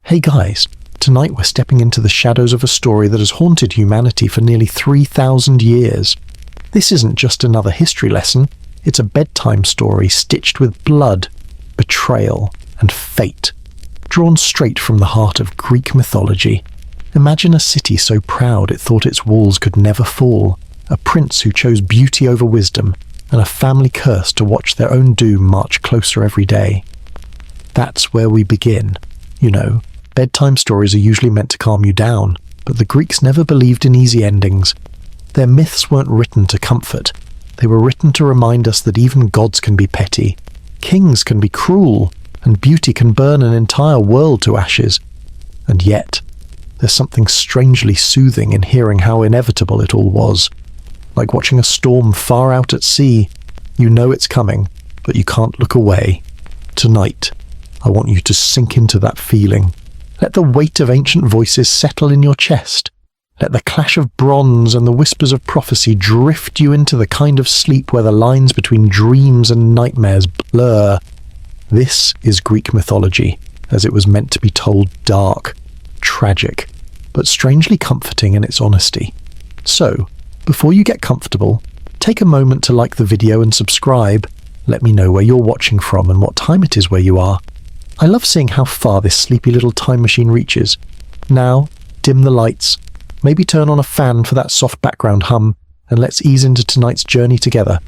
Hey guys, tonight we're stepping into the shadows of a story that has haunted humanity for nearly 3,000 years. This isn't just another history lesson, it's a bedtime story stitched with blood, betrayal, and fate, drawn straight from the heart of Greek mythology. Imagine a city so proud it thought its walls could never fall, a prince who chose beauty over wisdom, and a family cursed to watch their own doom march closer every day. That's where we begin. You know, bedtime stories are usually meant to calm you down, but the Greeks never believed in easy endings. Their myths weren't written to comfort. They were written to remind us that even gods can be petty, kings can be cruel, and beauty can burn an entire world to ashes. And yet, there's something strangely soothing in hearing how inevitable it all was. Like watching a storm far out at sea. You know it's coming, but you can't look away. Tonight, I want you to sink into that feeling. Let the weight of ancient voices settle in your chest. Let the clash of bronze and the whispers of prophecy drift you into the kind of sleep where the lines between dreams and nightmares blur. This is Greek mythology, as it was meant to be told: dark, tragic, but strangely comforting in its honesty. So, before you get comfortable, take a moment to like the video and subscribe. Let me know where you're watching from and what time it is where you are. I love seeing how far this sleepy little time machine reaches. Now, dim the lights, maybe turn on a fan for that soft background hum, and let's ease into tonight's journey together.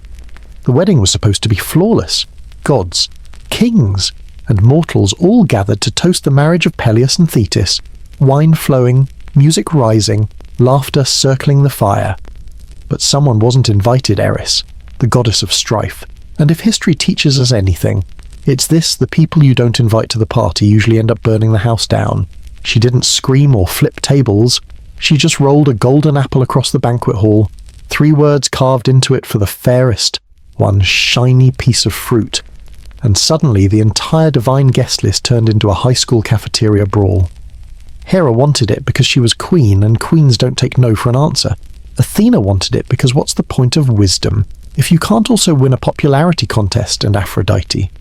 The wedding was supposed to be flawless. Gods, kings, and mortals all gathered to toast the marriage of Peleus and Thetis, wine flowing, music rising, laughter circling the fire. But someone wasn't invited, Eris, the goddess of strife. And if history teaches us anything, it's this: the people you don't invite to the party usually end up burning the house down. She didn't scream or flip tables. She just rolled a golden apple across the banquet hall, 3 words carved into it for the fairest, one shiny piece of fruit. And suddenly the entire divine guest list turned into a high school cafeteria brawl. Hera wanted it because she was queen, and queens don't take no for an answer. Athena wanted it because what's the point of wisdom if you can't also win a popularity contest? And Aphrodite?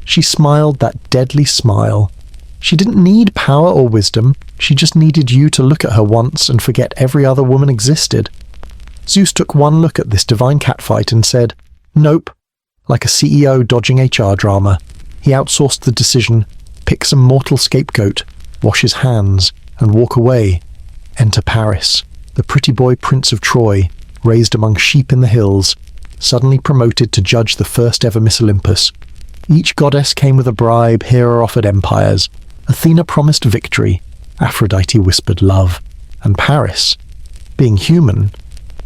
She smiled that deadly smile. She didn't need power or wisdom, she just needed you to look at her once and forget every other woman existed. Zeus took one look at this divine catfight and said, nope. Like a CEO dodging HR drama, he outsourced the decision: pick some mortal scapegoat, wash his hands, and walk away. Enter Paris, the pretty boy prince of Troy, raised among sheep in the hills, suddenly promoted to judge the first ever Miss Olympus. Each goddess came with a bribe. Hera offered empires. Athena promised victory. Aphrodite whispered love. And Paris, being human,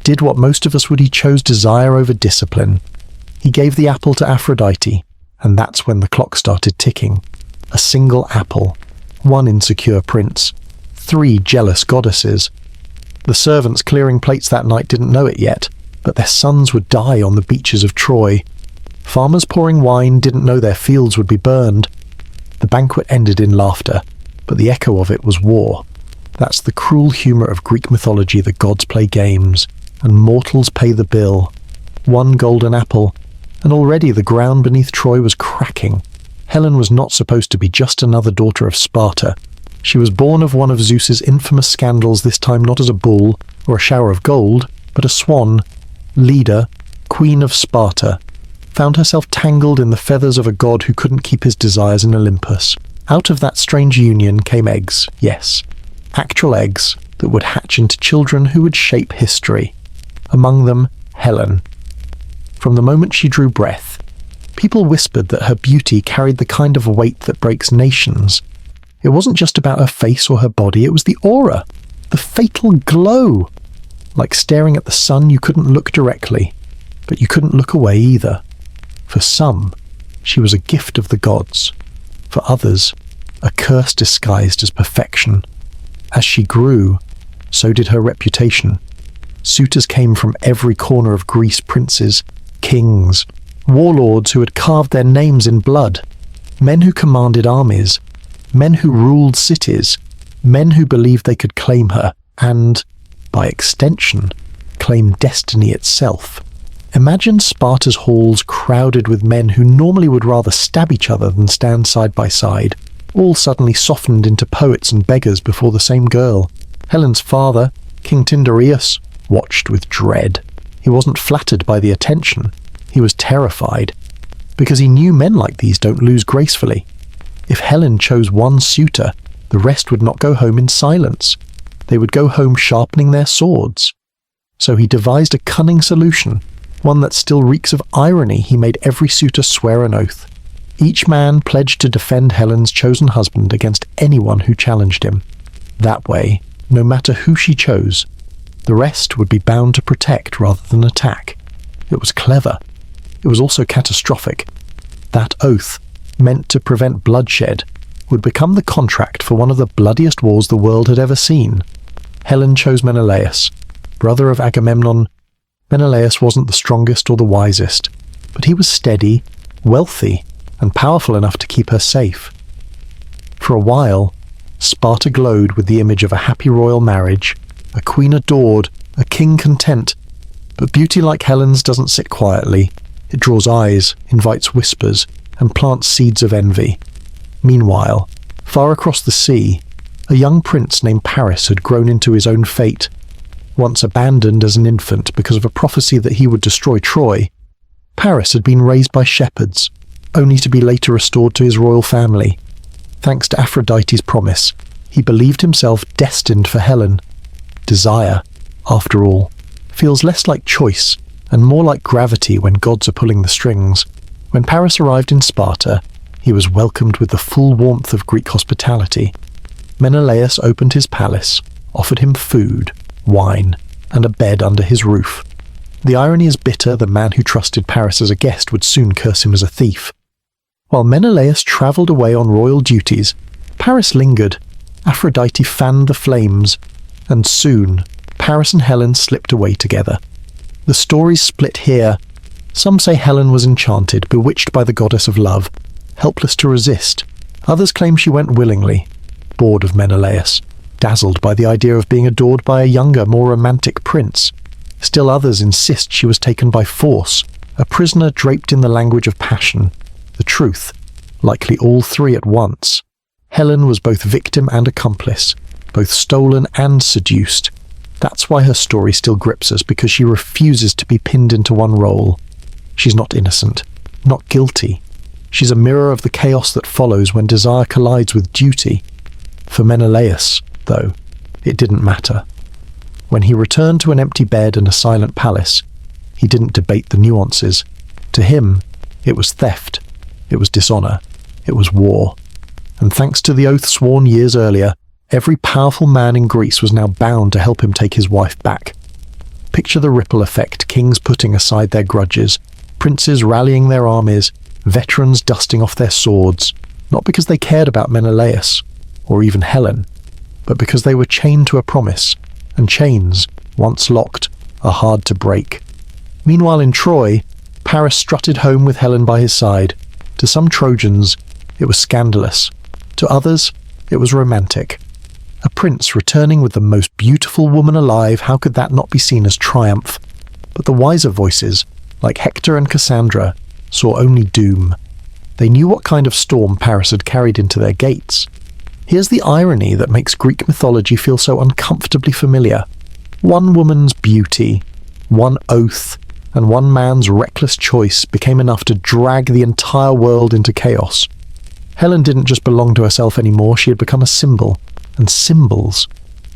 did what most of us would: he chose desire over discipline. He gave the apple to Aphrodite, and that's when the clock started ticking. A single apple, 1 insecure prince, 3 jealous goddesses. The servants clearing plates that night didn't know it yet, but their sons would die on the beaches of Troy. Farmers pouring wine didn't know their fields would be burned. The banquet ended in laughter, but the echo of it was war. That's the cruel humour of Greek mythology: the gods play games, and mortals pay the bill. 1 golden apple, and already the ground beneath Troy was cracking. Helen was not supposed to be just another daughter of Sparta. She was born of one of Zeus's infamous scandals, this time not as a bull or a shower of gold, but a swan. Leda, queen of Sparta, found herself tangled in the feathers of a god who couldn't keep his desires in Olympus. Out of that strange union came eggs, yes, actual eggs that would hatch into children who would shape history. Among them, Helen. From the moment she drew breath, people whispered that her beauty carried the kind of weight that breaks nations. It wasn't just about her face or her body, it was the aura, the fatal glow. Like staring at the sun, you couldn't look directly, but you couldn't look away either. For some, she was a gift of the gods. For others, a curse disguised as perfection. As she grew, so did her reputation. Suitors came from every corner of Greece: princes, kings, warlords who had carved their names in blood, men who commanded armies, men who ruled cities, men who believed they could claim her, and, by extension, claim destiny itself. Imagine Sparta's halls crowded with men who normally would rather stab each other than stand side by side, all suddenly softened into poets and beggars before the same girl. Helen's father, King Tyndareus, watched with dread. He wasn't flattered by the attention. He was terrified, because he knew men like these don't lose gracefully. If Helen chose one suitor, the rest would not go home in silence. They would go home sharpening their swords. So he devised a cunning solution, one that still reeks of irony. He made every suitor swear an oath. Each man pledged to defend Helen's chosen husband against anyone who challenged him. That way, no matter who she chose, the rest would be bound to protect rather than attack. It was clever. It was also catastrophic. That oath, meant to prevent bloodshed, would become the contract for one of the bloodiest wars the world had ever seen. Helen chose Menelaus, brother of Agamemnon. Menelaus wasn't the strongest or the wisest, but he was steady, wealthy, and powerful enough to keep her safe. For a while, Sparta glowed with the image of a happy royal marriage, a queen adored, a king content. But beauty like Helen's doesn't sit quietly. It draws eyes, invites whispers, and plants seeds of envy. Meanwhile, far across the sea, a young prince named Paris had grown into his own fate. Once abandoned as an infant because of a prophecy that he would destroy Troy, Paris had been raised by shepherds, only to be later restored to his royal family. Thanks to Aphrodite's promise, he believed himself destined for Helen. Desire, after all, feels less like choice and more like gravity when gods are pulling the strings. When Paris arrived in Sparta, he was welcomed with the full warmth of Greek hospitality. Menelaus opened his palace, offered him food, wine, and a bed under his roof. The irony is bitter. The man who trusted Paris as a guest would soon curse him as a thief. While Menelaus travelled away on royal duties, Paris lingered. Aphrodite fanned the flames, and soon Paris and Helen slipped away together. The stories split here. Some say Helen was enchanted, bewitched by the goddess of love, helpless to resist. Others claim she went willingly, bored of Menelaus, dazzled by the idea of being adored by a younger, more romantic prince. Still others insist she was taken by force, a prisoner draped in the language of passion. The truth, likely all three at once. Helen was both victim and accomplice, both stolen and seduced. That's why her story still grips us, because she refuses to be pinned into one role. She's not innocent, not guilty. She's a mirror of the chaos that follows when desire collides with duty. For Menelaus, though, it didn't matter. When he returned to an empty bed and a silent palace, he didn't debate the nuances. To him, it was theft, it was dishonor, it was war. And thanks to the oath sworn years earlier, every powerful man in Greece was now bound to help him take his wife back. Picture the ripple effect: kings putting aside their grudges, princes rallying their armies, veterans dusting off their swords, not because they cared about Menelaus, or even Helen, but because they were chained to a promise, and chains, once locked, are hard to break. Meanwhile in Troy, Paris strutted home with Helen by his side. To some Trojans, it was scandalous. To others, it was romantic. A prince returning with the most beautiful woman alive, how could that not be seen as triumph? But the wiser voices, like Hector and Cassandra, saw only doom. They knew what kind of storm Paris had carried into their gates. Here's the irony that makes Greek mythology feel so uncomfortably familiar. One woman's beauty, one oath, and one man's reckless choice became enough to drag the entire world into chaos. Helen didn't just belong to herself anymore, she had become a symbol. And symbols,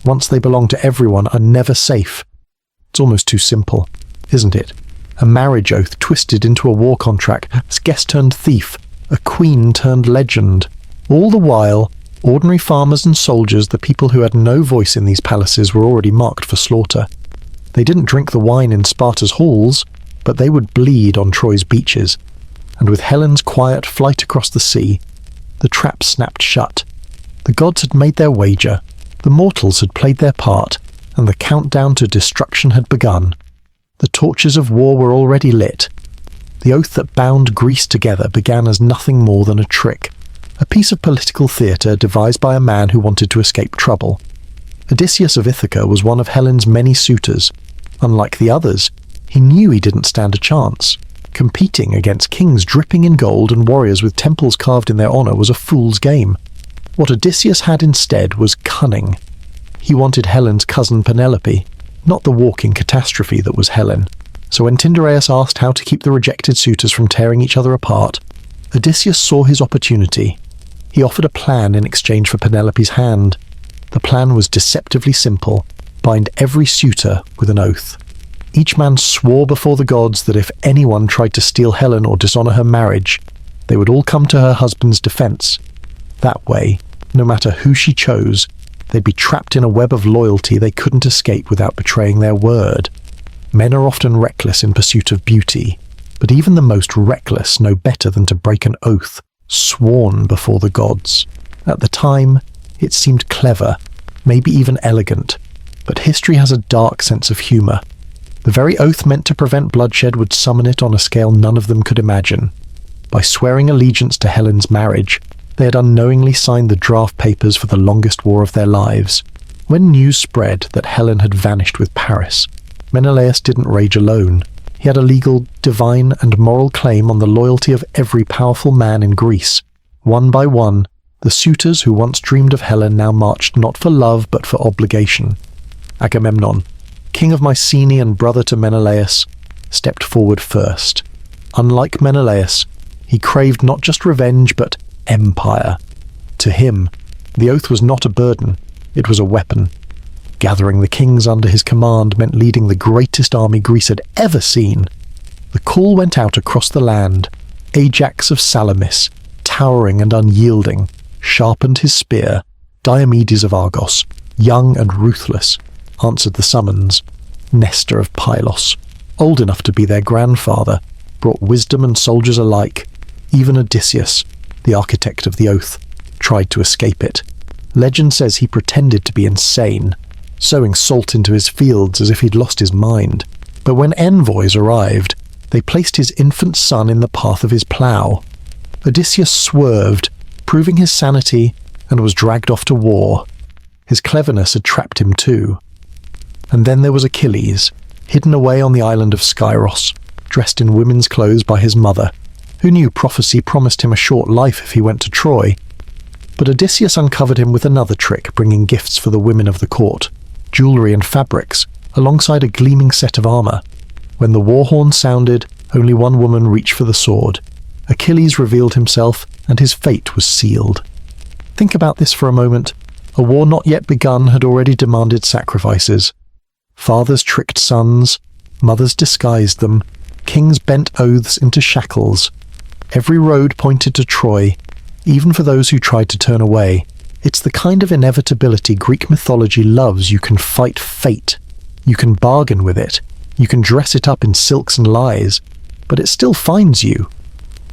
once they belong to everyone, are never safe. It's almost too simple, isn't it? A marriage oath twisted into a war contract, a guest turned thief, a queen turned legend. All the while, ordinary farmers and soldiers, the people who had no voice in these palaces, were already marked for slaughter. They didn't drink the wine in Sparta's halls, but they would bleed on Troy's beaches. And with Helen's quiet flight across the sea, the trap snapped shut. The gods had made their wager, the mortals had played their part, and the countdown to destruction had begun. The torches of war were already lit. The oath that bound Greece together began as nothing more than a trick, a piece of political theatre devised by a man who wanted to escape trouble. Odysseus of Ithaca was one of Helen's many suitors. Unlike the others, he knew he didn't stand a chance. Competing against kings dripping in gold and warriors with temples carved in their honor was a fool's game. What Odysseus had instead was cunning. He wanted Helen's cousin Penelope, not the walking catastrophe that was Helen. So when Tyndareus asked how to keep the rejected suitors from tearing each other apart, Odysseus saw his opportunity. He offered a plan in exchange for Penelope's hand. The plan was deceptively simple: bind every suitor with an oath. Each man swore before the gods that if anyone tried to steal Helen or dishonor her marriage, they would all come to her husband's defense. That way, no matter who she chose, they'd be trapped in a web of loyalty they couldn't escape without betraying their word. Men are often reckless in pursuit of beauty, but even the most reckless know better than to break an oath sworn before the gods. At the time, it seemed clever, maybe even elegant, but history has a dark sense of humor. The very oath meant to prevent bloodshed would summon it on a scale none of them could imagine. By swearing allegiance to Helen's marriage, they had unknowingly signed the draft papers for the longest war of their lives. When news spread that Helen had vanished with Paris, Menelaus didn't rage alone. He had a legal, divine, and moral claim on the loyalty of every powerful man in Greece. One by one, the suitors who once dreamed of Helen now marched not for love but for obligation. Agamemnon, king of Mycenae and brother to Menelaus, stepped forward first. Unlike Menelaus, he craved not just revenge but empire. To him, the oath was not a burden, it was a weapon. Gathering the kings under his command meant leading the greatest army Greece had ever seen. The call went out across the land. Ajax of Salamis, towering and unyielding, sharpened his spear. Diomedes of Argos, young and ruthless, answered the summons. Nestor of Pylos, old enough to be their grandfather, brought wisdom and soldiers alike. Even Odysseus, the architect of the oath, tried to escape it. Legend says he pretended to be insane, sowing salt into his fields as if he'd lost his mind. But when envoys arrived, they placed his infant son in the path of his plough. Odysseus swerved, proving his sanity, and was dragged off to war. His cleverness had trapped him too. And then there was Achilles, hidden away on the island of Skyros, dressed in women's clothes by his mother, who knew prophecy promised him a short life if he went to Troy. But Odysseus uncovered him with another trick, bringing gifts for the women of the court, jewelry and fabrics, alongside a gleaming set of armor. When the war horn sounded, only one woman reached for the sword. Achilles revealed himself, and his fate was sealed. Think about this for a moment. A war not yet begun had already demanded sacrifices. Fathers tricked sons, mothers disguised them, kings bent oaths into shackles. Every road pointed to Troy, even for those who tried to turn away. It's the kind of inevitability Greek mythology loves. You can fight fate. You can bargain with it. You can dress it up in silks and lies, but it still finds you.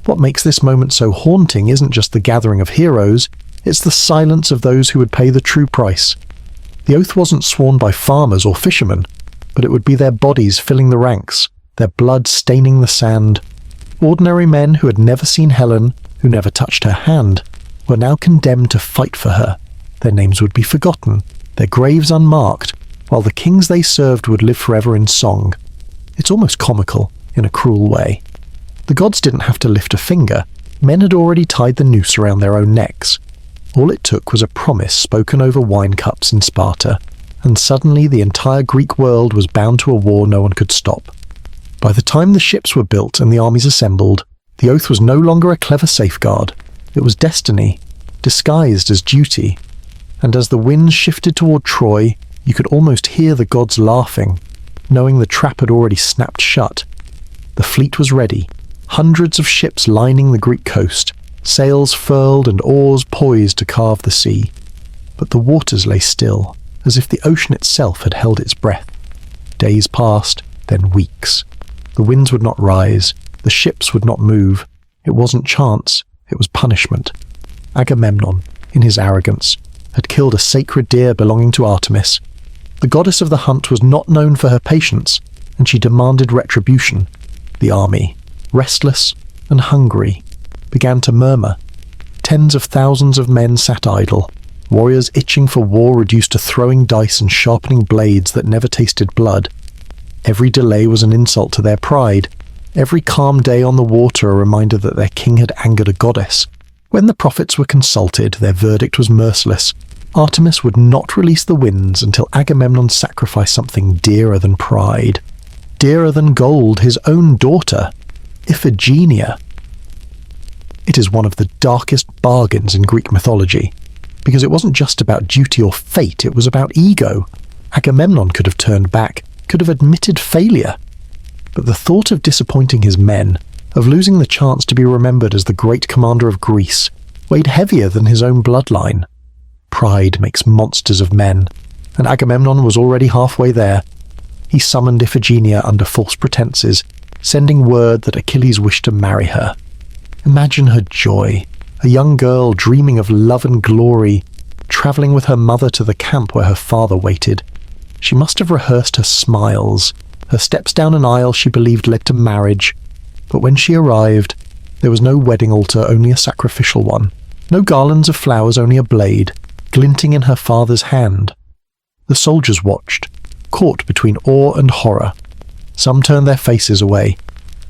What makes this moment so haunting isn't just the gathering of heroes, it's the silence of those who would pay the true price. The oath wasn't sworn by farmers or fishermen, but it would be their bodies filling the ranks, their blood staining the sand. Ordinary men who had never seen Helen, who never touched her hand, were now condemned to fight for her. Their names would be forgotten, their graves unmarked, while the kings they served would live forever in song. It's almost comical, in a cruel way. The gods didn't have to lift a finger. Men had already tied the noose around their own necks. All it took was a promise spoken over wine cups in Sparta, and suddenly the entire Greek world was bound to a war no one could stop. By the time the ships were built and the armies assembled, the oath was no longer a clever safeguard. It was destiny, disguised as duty. And as the winds shifted toward Troy, you could almost hear the gods laughing, knowing the trap had already snapped shut. The fleet was ready, hundreds of ships lining the Greek coast, sails furled and oars poised to carve the sea. But the waters lay still, as if the ocean itself had held its breath. Days passed, then weeks. The winds would not rise, the ships would not move. It wasn't chance, it was punishment. Agamemnon, in his arrogance, had killed a sacred deer belonging to Artemis. The goddess of the hunt was not known for her patience, and she demanded retribution. The army, restless and hungry, began to murmur. Tens of thousands of men sat idle, warriors itching for war reduced to throwing dice and sharpening blades that never tasted blood. Every delay was an insult to their pride, every calm day on the water a reminder that their king had angered a goddess. When the prophets were consulted, their verdict was merciless. Artemis would not release the winds until Agamemnon sacrificed something dearer than pride, dearer than gold, his own daughter, Iphigenia. It is one of the darkest bargains in Greek mythology, because it wasn't just about duty or fate, it was about ego. Agamemnon could have turned back, could have admitted failure. But the thought of disappointing his men, of losing the chance to be remembered as the great commander of Greece, weighed heavier than his own bloodline. Pride makes monsters of men, and Agamemnon was already halfway there. He summoned Iphigenia under false pretenses, sending word that Achilles wished to marry her. Imagine her joy, a young girl dreaming of love and glory, travelling with her mother to the camp where her father waited. She must have rehearsed her smiles, her steps down an aisle she believed led to marriage. But when she arrived, there was no wedding altar, only a sacrificial one. No garlands of flowers, only a blade, glinting in her father's hand. The soldiers watched, caught between awe and horror. Some turned their faces away.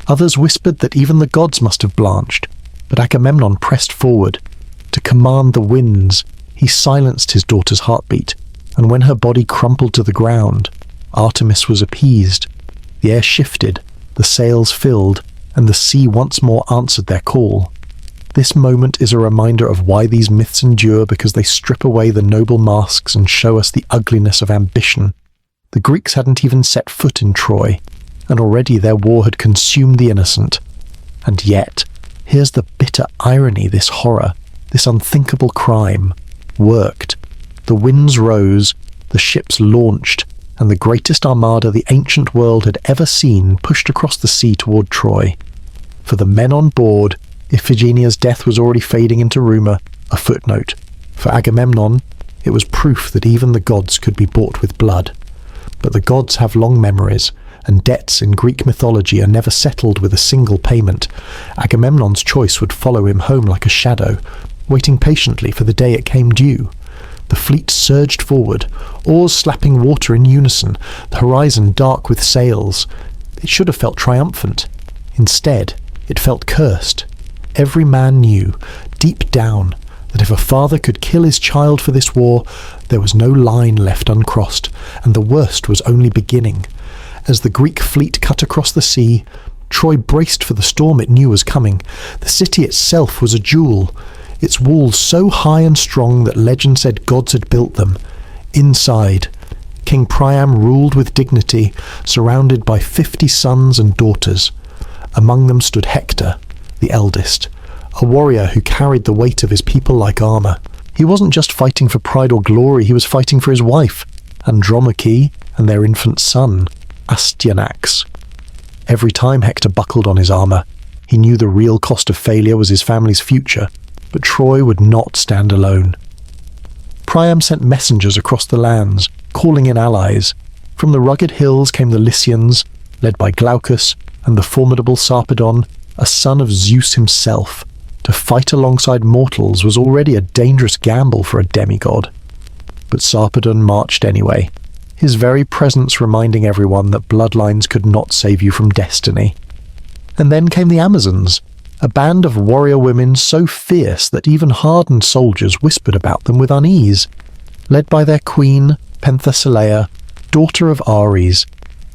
Others whispered that even the gods must have blanched. But Agamemnon pressed forward. To command the winds, he silenced his daughter's heartbeat, and when her body crumpled to the ground, Artemis was appeased. The air shifted, the sails filled, and the sea once more answered their call. This moment is a reminder of why these myths endure, because they strip away the noble masks and show us the ugliness of ambition. The Greeks hadn't even set foot in Troy, and already their war had consumed the innocent. And yet, here's the bitter irony: this horror, this unthinkable crime, worked. The winds rose, the ships launched, and the greatest armada the ancient world had ever seen pushed across the sea toward Troy. For the men on board, Iphigenia's death was already fading into rumour, a footnote. For Agamemnon, it was proof that even the gods could be bought with blood. But the gods have long memories, and debts in Greek mythology are never settled with a single payment. Agamemnon's choice would follow him home like a shadow, waiting patiently for the day it came due. The fleet surged forward, oars slapping water in unison, the horizon dark with sails. It should have felt triumphant. Instead, it felt cursed. Every man knew, deep down, that if a father could kill his child for this war, there was no line left uncrossed, and the worst was only beginning. As the Greek fleet cut across the sea, Troy braced for the storm it knew was coming. The city itself was a jewel, its walls so high and strong that legend said gods had built them. Inside, King Priam ruled with dignity, surrounded by 50 sons and daughters. Among them stood Hector, the eldest, a warrior who carried the weight of his people like armour. He wasn't just fighting for pride or glory, he was fighting for his wife, Andromache, and their infant son, Astyanax. Every time Hector buckled on his armour, he knew the real cost of failure was his family's future, but Troy would not stand alone. Priam sent messengers across the lands, calling in allies. From the rugged hills came the Lycians, led by Glaucus, and the formidable Sarpedon, a son of Zeus himself. To fight alongside mortals was already a dangerous gamble for a demigod. But Sarpedon marched anyway, his very presence reminding everyone that bloodlines could not save you from destiny. And then came the Amazons, a band of warrior women so fierce that even hardened soldiers whispered about them with unease. Led by their queen, Penthesilea, daughter of Ares,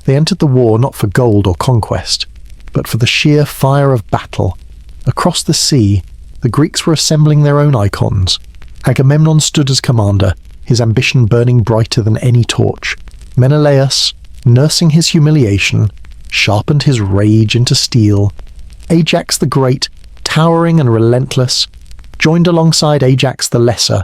they entered the war not for gold or conquest, but for the sheer fire of battle. Across the sea, the Greeks were assembling their own icons. Agamemnon stood as commander, his ambition burning brighter than any torch. Menelaus, nursing his humiliation, sharpened his rage into steel. Ajax the Great, towering and relentless, joined alongside Ajax the Lesser,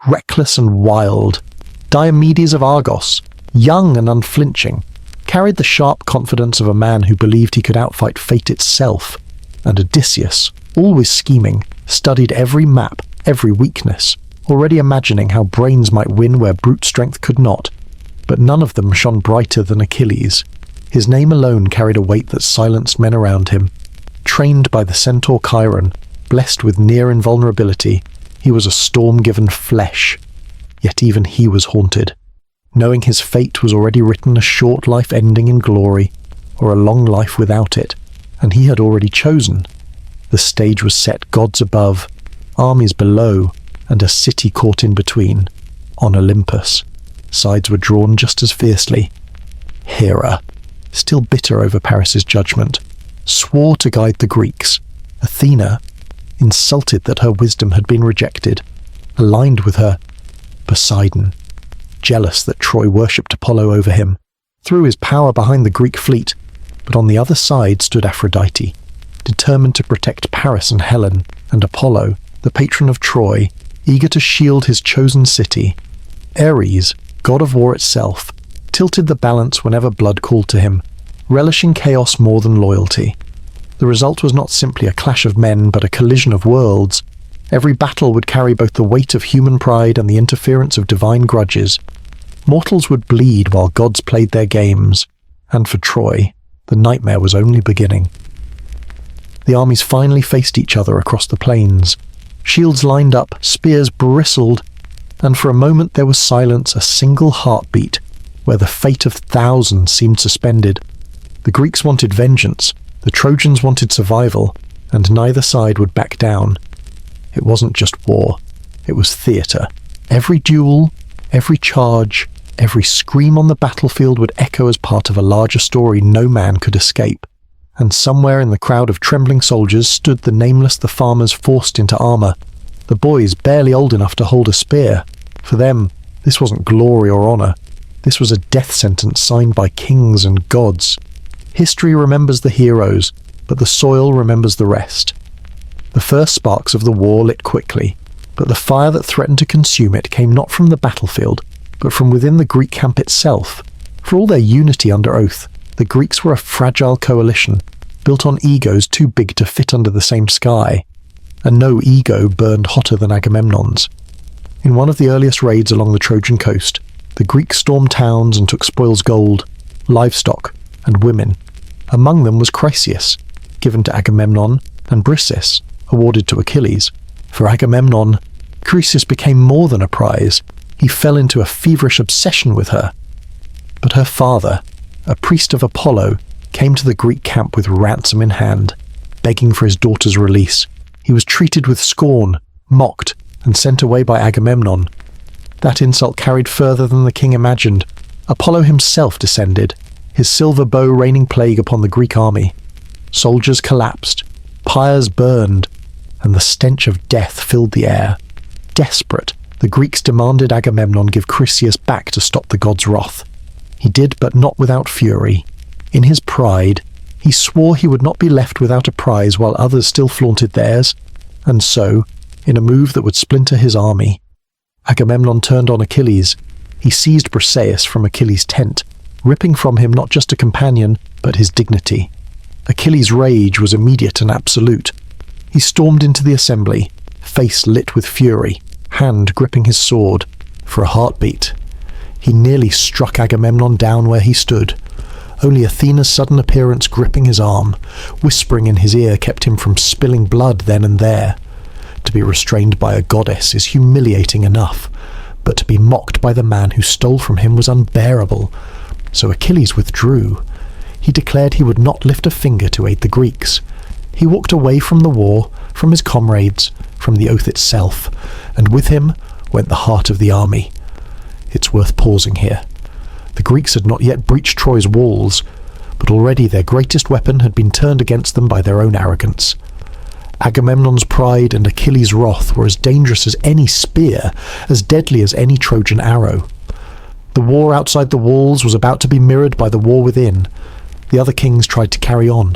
reckless and wild. Diomedes of Argos, young and unflinching, carried the sharp confidence of a man who believed he could outfight fate itself. And Odysseus, always scheming, studied every map, every weakness, already imagining how brains might win where brute strength could not. But none of them shone brighter than Achilles. His name alone carried a weight that silenced men around him. Trained by the centaur Chiron, blessed with near invulnerability, he was a storm-given flesh. Yet even he was haunted, knowing his fate was already written, a short life ending in glory, or a long life without it, and he had already chosen. The stage was set, gods above, armies below, and a city caught in between, on Olympus. Sides were drawn just as fiercely. Hera, still bitter over Paris's judgment, swore to guide the Greeks. Athena, insulted that her wisdom had been rejected, aligned with her. Poseidon, jealous that Troy worshipped Apollo over him, threw his power behind the Greek fleet, but on the other side stood Aphrodite, determined to protect Paris and Helen, and Apollo, the patron of Troy, eager to shield his chosen city. Ares, god of war itself, tilted the balance whenever blood called to him, relishing chaos more than loyalty. The result was not simply a clash of men, but a collision of worlds. Every battle would carry both the weight of human pride and the interference of divine grudges. Mortals would bleed while gods played their games, and for Troy, the nightmare was only beginning. The armies finally faced each other across the plains. Shields lined up, spears bristled, and for a moment there was silence, a single heartbeat, where the fate of thousands seemed suspended. The Greeks wanted vengeance, the Trojans wanted survival, and neither side would back down. It wasn't just war, it was theatre. Every duel, every charge, every scream on the battlefield would echo as part of a larger story no man could escape. And somewhere in the crowd of trembling soldiers stood the nameless, the farmers forced into armour, the boys barely old enough to hold a spear. For them, this wasn't glory or honour. This was a death sentence signed by kings and gods. History remembers the heroes, but the soil remembers the rest. The first sparks of the war lit quickly, but the fire that threatened to consume it came not from the battlefield, but from within the Greek camp itself. For all their unity under oath, the Greeks were a fragile coalition, built on egos too big to fit under the same sky, and no ego burned hotter than Agamemnon's. In one of the earliest raids along the Trojan coast, the Greeks stormed towns and took spoils: gold, livestock, and women. Among them was Chryseis, given to Agamemnon, and Briseis, awarded to Achilles. For Agamemnon, Chryseis became more than a prize. He fell into a feverish obsession with her. But her father, a priest of Apollo, came to the Greek camp with ransom in hand, begging for his daughter's release. He was treated with scorn, mocked, and sent away by Agamemnon. That insult carried further than the king imagined. Apollo himself descended, his silver bow raining plague upon the Greek army. Soldiers collapsed, pyres burned, and the stench of death filled the air. Desperate, the Greeks demanded Agamemnon give Chryseis back to stop the god's wrath. He did, but not without fury. In his pride, he swore he would not be left without a prize while others still flaunted theirs, and so, in a move that would splinter his army, Agamemnon turned on Achilles. He seized Briseis from Achilles' tent, ripping from him not just a companion, but his dignity. Achilles' rage was immediate and absolute. He stormed into the assembly, face lit with fury, hand gripping his sword. For a heartbeat, he nearly struck Agamemnon down where he stood. Only Athena's sudden appearance gripping his arm, whispering in his ear, kept him from spilling blood then and there. To be restrained by a goddess is humiliating enough, but to be mocked by the man who stole from him was unbearable. So Achilles withdrew. He declared he would not lift a finger to aid the Greeks. He walked away from the war, from his comrades, from the oath itself, and with him went the heart of the army. It's worth pausing here. The Greeks had not yet breached Troy's walls, but already their greatest weapon had been turned against them by their own arrogance. Agamemnon's pride and Achilles' wrath were as dangerous as any spear, as deadly as any Trojan arrow. The war outside the walls was about to be mirrored by the war within. The other kings tried to carry on.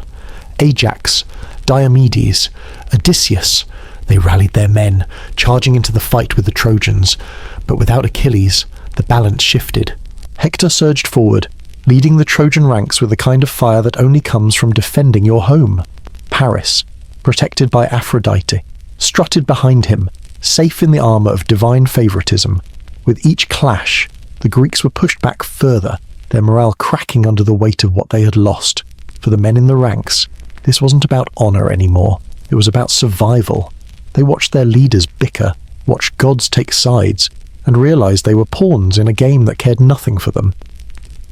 Ajax, Diomedes, Odysseus, they rallied their men, charging into the fight with the Trojans. But without Achilles, the balance shifted. Hector surged forward, leading the Trojan ranks with the kind of fire that only comes from defending your home. Paris, protected by Aphrodite, strutted behind him, safe in the armour of divine favouritism. With each clash, the Greeks were pushed back further, their morale cracking under the weight of what they had lost. For the men in the ranks, this wasn't about honour anymore. It was about survival. They watched their leaders bicker, watched gods take sides, and realised they were pawns in a game that cared nothing for them.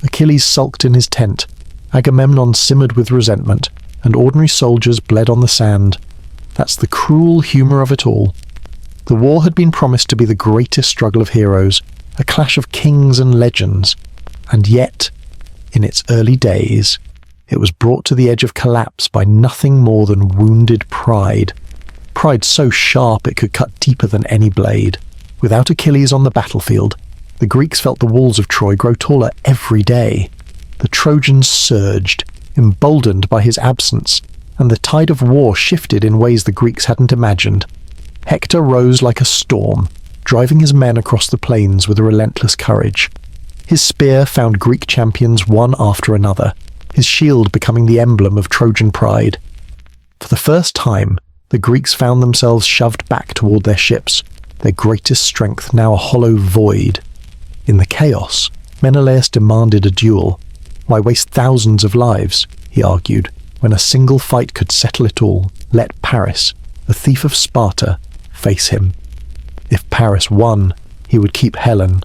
Achilles sulked in his tent, Agamemnon simmered with resentment, and ordinary soldiers bled on the sand. That's the cruel humour of it all. The war had been promised to be the greatest struggle of heroes, a clash of kings and legends, and yet, in its early days, it was brought to the edge of collapse by nothing more than wounded pride. Pride so sharp it could cut deeper than any blade. Without Achilles on the battlefield, the Greeks felt the walls of Troy grow taller every day. The Trojans surged, emboldened by his absence, and the tide of war shifted in ways the Greeks hadn't imagined. Hector rose like a storm, driving his men across the plains with a relentless courage. His spear found Greek champions one after another, his shield becoming the emblem of Trojan pride. For the first time, the Greeks found themselves shoved back toward their ships, their greatest strength now a hollow void. In the chaos, Menelaus demanded a duel. Why waste thousands of lives, he argued, when a single fight could settle it all? Let Paris, the thief of Sparta, face him. If Paris won, he would keep Helen.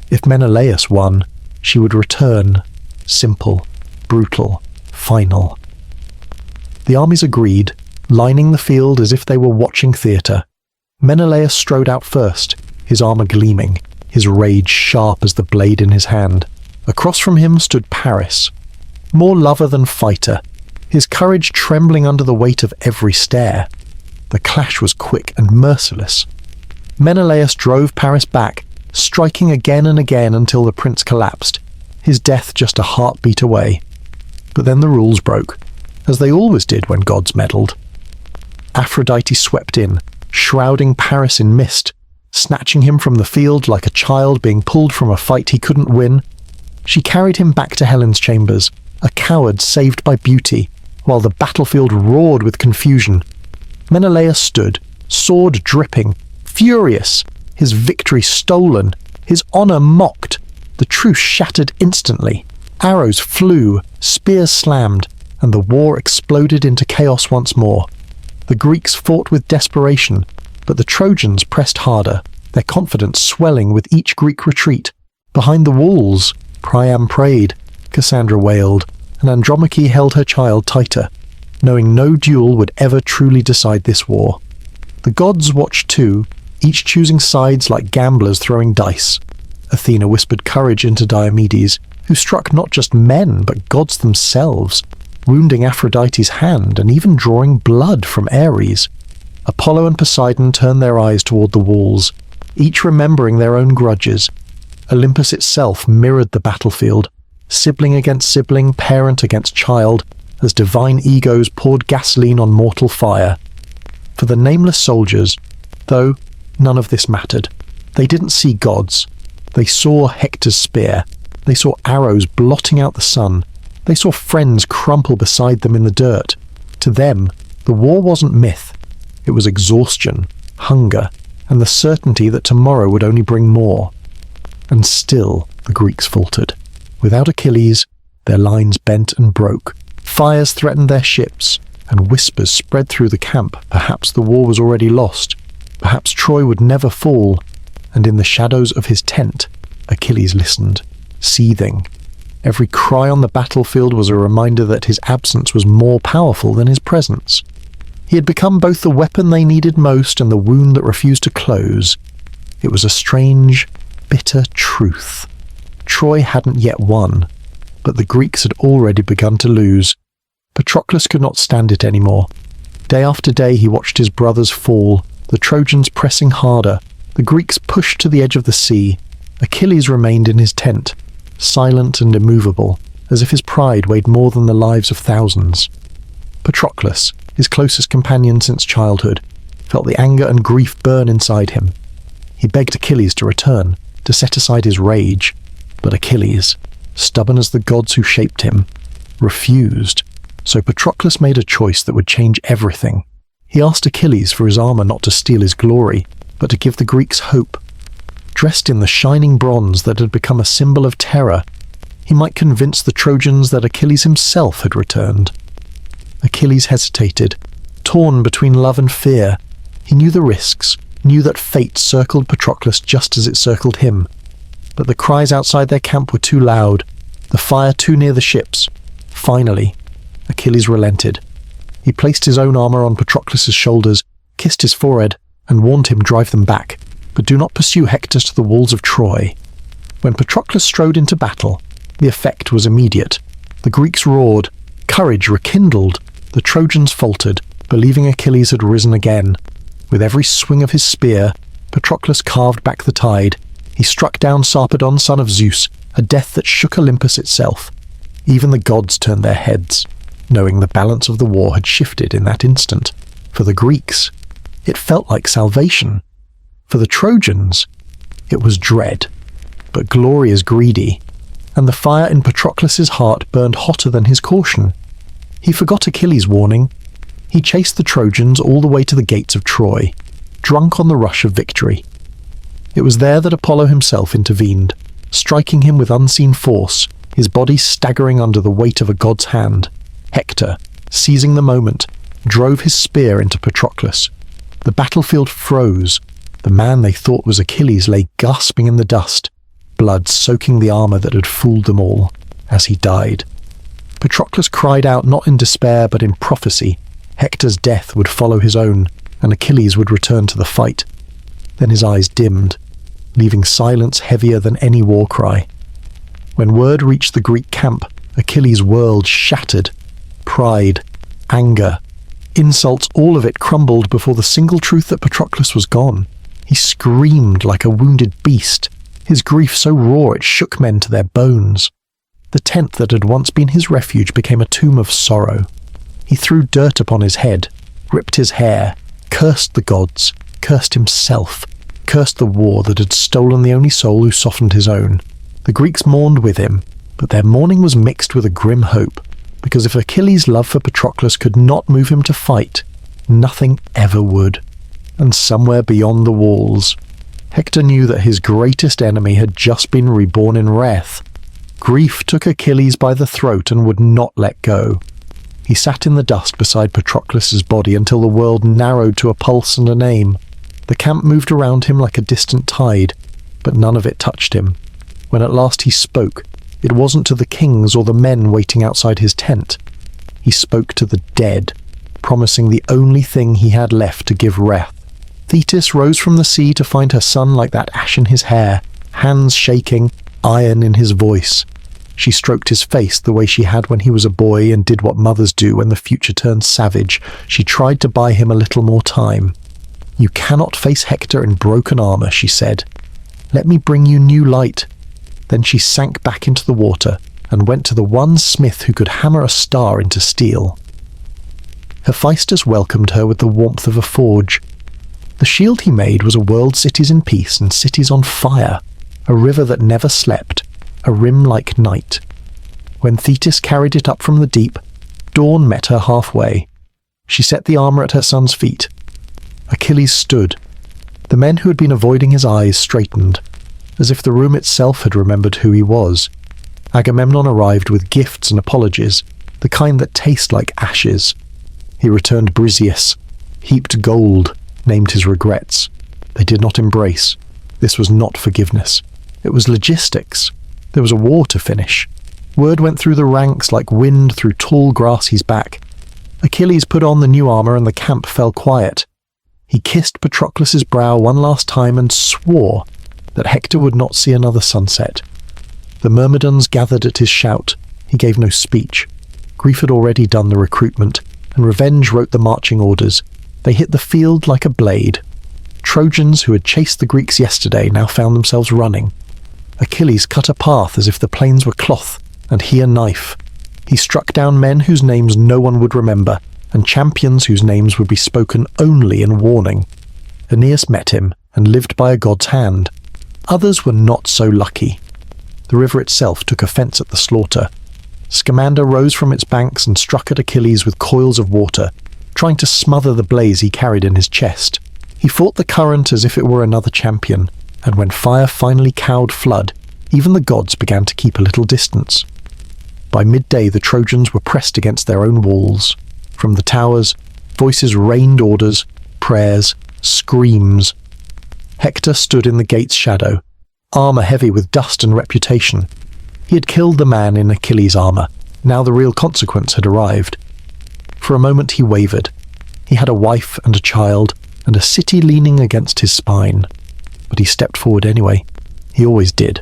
If Menelaus won, she would return. Simple, brutal, final. The armies agreed, lining the field as if they were watching theatre. Menelaus strode out first, his armour gleaming, his rage sharp as the blade in his hand. Across from him stood Paris, more lover than fighter, his courage trembling under the weight of every stare. The clash was quick and merciless. Menelaus drove Paris back, striking again and again until the prince collapsed, his death just a heartbeat away. But then the rules broke, as they always did when gods meddled. Aphrodite swept in, shrouding Paris in mist, snatching him from the field like a child being pulled from a fight he couldn't win. She carried him back to Helen's chambers, a coward saved by beauty, while the battlefield roared with confusion. Menelaus stood, sword dripping, furious, his victory stolen, his honour mocked. The truce shattered instantly. Arrows flew, spears slammed, and the war exploded into chaos once more. The Greeks fought with desperation, but the Trojans pressed harder, their confidence swelling with each Greek retreat. Behind the walls, Priam prayed, Cassandra wailed, and Andromache held her child tighter, knowing no duel would ever truly decide this war. The gods watched too, each choosing sides like gamblers throwing dice. Athena whispered courage into Diomedes, who struck not just men but gods themselves, wounding Aphrodite's hand and even drawing blood from Ares. Apollo and Poseidon turned their eyes toward the walls, each remembering their own grudges. Olympus itself mirrored the battlefield, sibling against sibling, parent against child, as divine egos poured gasoline on mortal fire. For the nameless soldiers, though, none of this mattered. They didn't see gods. They saw Hector's spear. They saw arrows blotting out the sun. They saw friends crumple beside them in the dirt. To them, the war wasn't myth. It was exhaustion, hunger, and the certainty that tomorrow would only bring more. And still the Greeks faltered. Without Achilles, their lines bent and broke. Fires threatened their ships, and whispers spread through the camp. Perhaps the war was already lost. Perhaps Troy would never fall. And in the shadows of his tent, Achilles listened, seething. Every cry on the battlefield was a reminder that his absence was more powerful than his presence. He had become both the weapon they needed most and the wound that refused to close. It was a strange, bitter truth. Troy hadn't yet won, but the Greeks had already begun to lose. Patroclus could not stand it anymore. Day after day he watched his brothers fall, the Trojans pressing harder, the Greeks pushed to the edge of the sea. Achilles remained in his tent, silent and immovable, as if his pride weighed more than the lives of thousands. Patroclus, his closest companion since childhood, felt the anger and grief burn inside him. He begged Achilles to return, to set aside his rage, but Achilles, stubborn as the gods who shaped him, refused. So Patroclus made a choice that would change everything. He asked Achilles for his armour not to steal his glory, but to give the Greeks hope. Dressed in the shining bronze that had become a symbol of terror, he might convince the Trojans that Achilles himself had returned. Achilles hesitated, torn between love and fear. He knew the risks, knew that fate circled Patroclus just as it circled him. But the cries outside their camp were too loud, the fire too near the ships. Finally, Achilles relented. He placed his own armour on Patroclus's shoulders, kissed his forehead, and warned him drive them back, but do not pursue Hector to the walls of Troy. When Patroclus strode into battle, the effect was immediate. The Greeks roared, courage rekindled, the Trojans faltered, believing Achilles had risen again. With every swing of his spear, Patroclus carved back the tide. He struck down Sarpedon, son of Zeus, a death that shook Olympus itself. Even the gods turned their heads, knowing the balance of the war had shifted in that instant. For the Greeks, it felt like salvation. For the Trojans, it was dread. But glory is greedy, and the fire in Patroclus's heart burned hotter than his caution. He forgot Achilles' warning. He chased the Trojans all the way to the gates of Troy, drunk on the rush of victory. It was there that Apollo himself intervened, striking him with unseen force, his body staggering under the weight of a god's hand. Hector, seizing the moment, drove his spear into Patroclus. The battlefield froze. The man they thought was Achilles lay gasping in the dust, blood soaking the armor that had fooled them all, as he died. Patroclus cried out not in despair but in prophecy. Hector's death would follow his own, and Achilles would return to the fight. Then his eyes dimmed, leaving silence heavier than any war cry. When word reached the Greek camp, Achilles' world shattered. Pride, anger, insults, all of it crumbled before the single truth that Patroclus was gone. He screamed like a wounded beast, his grief so raw it shook men to their bones. The tent that had once been his refuge became a tomb of sorrow. He threw dirt upon his head, ripped his hair, cursed the gods, cursed himself, cursed the war that had stolen the only soul who softened his own. The Greeks mourned with him, but their mourning was mixed with a grim hope, because if Achilles' love for Patroclus could not move him to fight, nothing ever would. And somewhere beyond the walls, Hector knew that his greatest enemy had just been reborn in wrath. Grief took Achilles by the throat and would not let go. He sat in the dust beside Patroclus's body until the world narrowed to a pulse and a name. The camp moved around him like a distant tide, but none of it touched him. When at last he spoke, it wasn't to the kings or the men waiting outside his tent. He spoke to the dead, promising the only thing he had left to give wrath. Thetis rose from the sea to find her son like that ash in his hair, hands shaking, iron in his voice. She stroked his face the way she had when he was a boy and did what mothers do when the future turns savage. She tried to buy him a little more time. "You cannot face Hector in broken armor," she said. "Let me bring you new light." Then she sank back into the water and went to the one smith who could hammer a star into steel. Hephaestus welcomed her with the warmth of a forge. The shield he made was a world cities in peace and cities on fire, a river that never slept, a rim like night. When Thetis carried it up from the deep, dawn met her halfway. She set the armor at her son's feet. Achilles stood. The men who had been avoiding his eyes straightened, as if the room itself had remembered who he was. Agamemnon arrived with gifts and apologies, the kind that taste like ashes. He returned Briseis, heaped gold, named his regrets. They did not embrace. This was not forgiveness. It was logistics. There was a war to finish. Word went through the ranks like wind through tall grass back. Achilles put on the new armor and the camp fell quiet. He kissed Patroclus's brow one last time and swore that Hector would not see another sunset. The Myrmidons gathered at his shout. He gave no speech. Grief had already done the recruitment, and revenge wrote the marching orders. They hit the field like a blade. Trojans who had chased the Greeks yesterday now found themselves running. Achilles cut a path as if the plains were cloth, and he a knife. He struck down men whose names no one would remember, and champions whose names would be spoken only in warning. Aeneas met him, and lived by a god's hand. Others were not so lucky. The river itself took offence at the slaughter. Scamander rose from its banks and struck at Achilles with coils of water, trying to smother the blaze he carried in his chest. He fought the current as if it were another champion, and when fire finally cowed flood, even the gods began to keep a little distance. By midday the Trojans were pressed against their own walls. From the towers, voices rained orders, prayers, screams. Hector stood in the gate's shadow, armor heavy with dust and reputation. He had killed the man in Achilles' armor. Now the real consequence had arrived. For a moment he wavered. He had a wife and a child, and a city leaning against his spine. But he stepped forward anyway. He always did.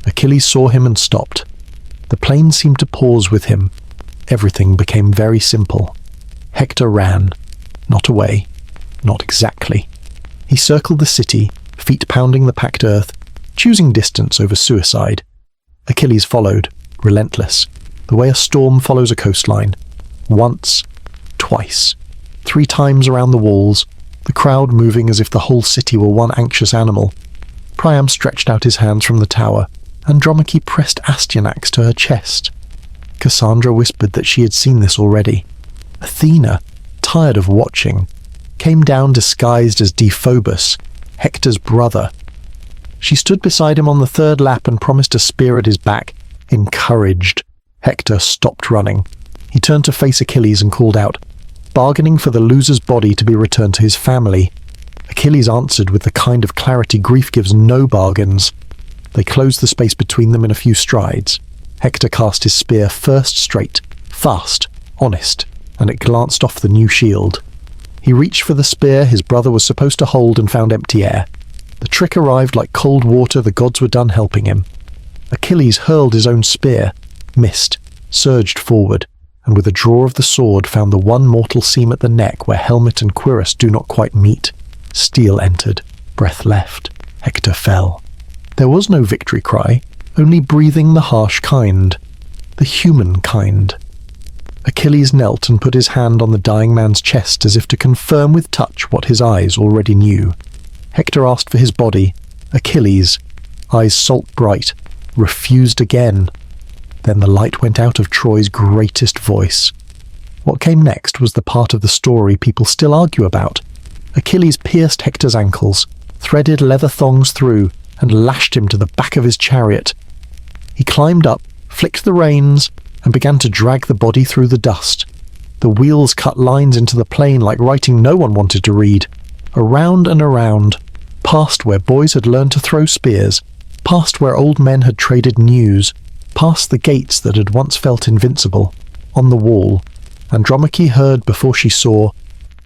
Achilles saw him and stopped. The plain seemed to pause with him. Everything became very simple. Hector ran. Not away. Not exactly. He circled the city, feet pounding the packed earth, choosing distance over suicide. Achilles followed, relentless, the way a storm follows a coastline. Once, twice, 3 times around the walls, the crowd moving as if the whole city were one anxious animal. Priam stretched out his hands from the tower. Andromache pressed Astyanax to her chest. Cassandra whispered that she had seen this already. Athena, tired of watching, came down disguised as Deiphobus, Hector's brother. She stood beside him on the 3rd lap and promised a spear at his back, encouraged. Hector stopped running. He turned to face Achilles and called out, bargaining for the loser's body to be returned to his family. Achilles answered with the kind of clarity grief gives no bargains. They closed the space between them in a few strides. Hector cast his spear first straight, fast, honest, and it glanced off the new shield. He reached for the spear his brother was supposed to hold and found empty air. The trick arrived like cold water. The gods were done helping him. Achilles hurled his own spear, missed, surged forward, and with a draw of the sword found the one mortal seam at the neck where helmet and cuirass do not quite meet. Steel entered, breath left. Hector fell. There was no victory cry, only breathing the harsh kind, the human kind. Achilles knelt and put his hand on the dying man's chest as if to confirm with touch what his eyes already knew. Hector asked for his body. Achilles, eyes salt bright, refused again. Then the light went out of Troy's greatest voice. What came next was the part of the story people still argue about. Achilles pierced Hector's ankles, threaded leather thongs through, and lashed him to the back of his chariot. He climbed up, flicked the reins, and began to drag the body through the dust. The wheels cut lines into the plain like writing no one wanted to read. Around and around, past where boys had learned to throw spears, past where old men had traded news, past the gates that had once felt invincible. On the wall, Andromache heard before she saw.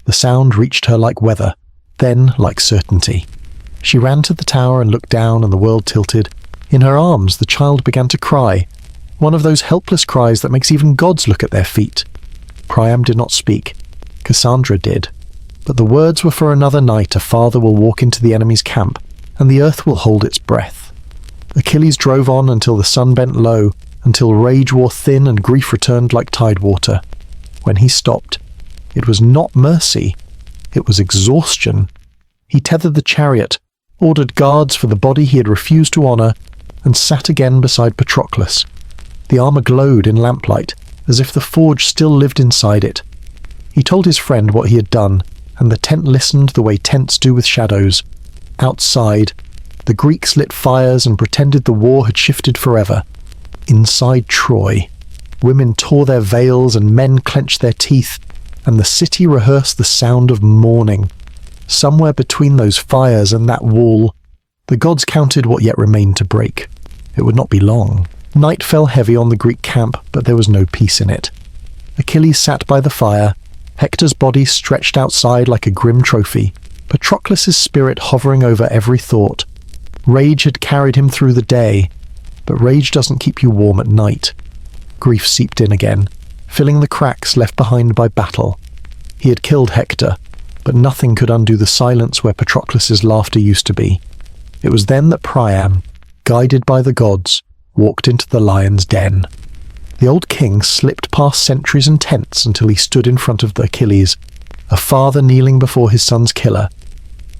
The sound reached her like weather, then like certainty. She ran to the tower and looked down, and the world tilted. In her arms the child began to cry, one of those helpless cries that makes even gods look at their feet. Priam did not speak. Cassandra did. But the words were for another night. A father will walk into the enemy's camp, and the earth will hold its breath. Achilles drove on until the sun bent low, until rage wore thin and grief returned like tide water. When he stopped, it was not mercy, it was exhaustion. He tethered the chariot, ordered guards for the body he had refused to honor, and sat again beside Patroclus. The armor glowed in lamplight, as if the forge still lived inside it. He told his friend what he had done, and the tent listened the way tents do with shadows. Outside, the Greeks lit fires and pretended the war had shifted forever. Inside Troy, women tore their veils and men clenched their teeth, and the city rehearsed the sound of mourning. Somewhere between those fires and that wall, the gods counted what yet remained to break. It would not be long. Night fell heavy on the Greek camp, but there was no peace in it. Achilles sat by the fire, Hector's body stretched outside like a grim trophy, Patroclus' spirit hovering over every thought. Rage had carried him through the day, but rage doesn't keep you warm at night. Grief seeped in again, filling the cracks left behind by battle. He had killed Hector, but nothing could undo the silence where Patroclus' laughter used to be. It was then that Priam, guided by the gods, walked into the lion's den. The old king slipped past sentries and tents until he stood in front of Achilles, a father kneeling before his son's killer.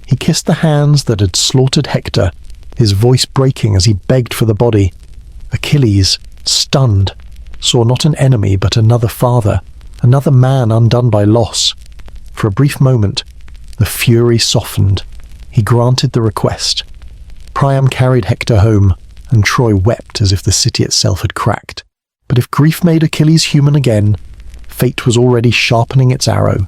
He kissed the hands that had slaughtered Hector, his voice breaking as he begged for the body. Achilles, stunned, saw not an enemy but another father, another man undone by loss. For a brief moment, the fury softened. He granted the request. Priam carried Hector home, and Troy wept as if the city itself had cracked. But if grief made Achilles human again, fate was already sharpening its arrow.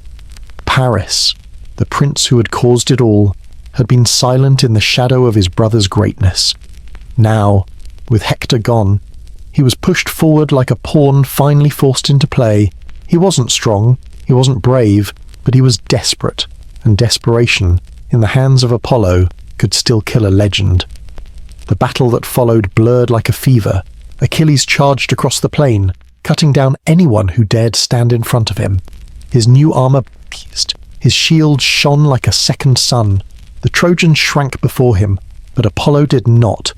Paris, the prince who had caused it all, had been silent in the shadow of his brother's greatness. Now, with Hector gone, he was pushed forward like a pawn finally forced into play. He wasn't strong, he wasn't brave, but he was desperate. and desperation, in the hands of Apollo, could still kill a legend. The battle that followed blurred like a fever. Achilles charged across the plain, cutting down anyone who dared stand in front of him. His new armor blazed. His shield shone like a second sun. The Trojans shrank before him, but Apollo did not.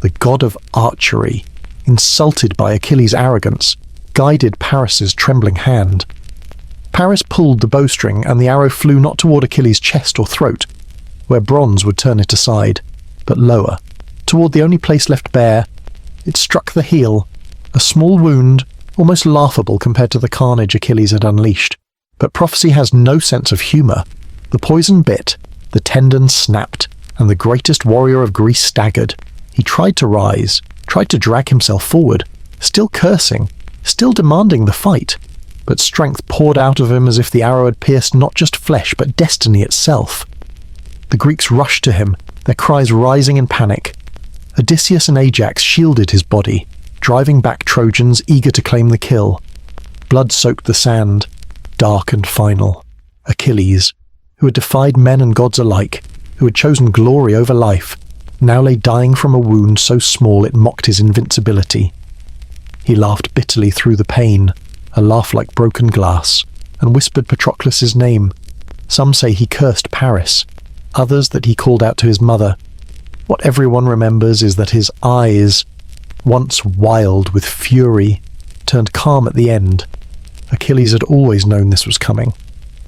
The god of archery, insulted by Achilles' arrogance, guided Paris's trembling hand. Paris pulled the bowstring, and the arrow flew not toward Achilles' chest or throat, where bronze would turn it aside, but lower, toward the only place left bare. It struck the heel, a small wound, almost laughable compared to the carnage Achilles had unleashed. But prophecy has no sense of humour. The poison bit, the tendon snapped, and the greatest warrior of Greece staggered. He tried to rise, tried to drag himself forward, still cursing, still demanding the fight. But strength poured out of him as if the arrow had pierced not just flesh but destiny itself. The Greeks rushed to him, their cries rising in panic. Odysseus and Ajax shielded his body, driving back Trojans eager to claim the kill. Blood soaked the sand, dark and final. Achilles, who had defied men and gods alike, who had chosen glory over life, now lay dying from a wound so small it mocked his invincibility. He laughed bitterly through the pain, a laugh like broken glass, and whispered Patroclus' name. Some say he cursed Paris, others that he called out to his mother. What everyone remembers is that his eyes, once wild with fury, turned calm at the end. Achilles had always known this was coming.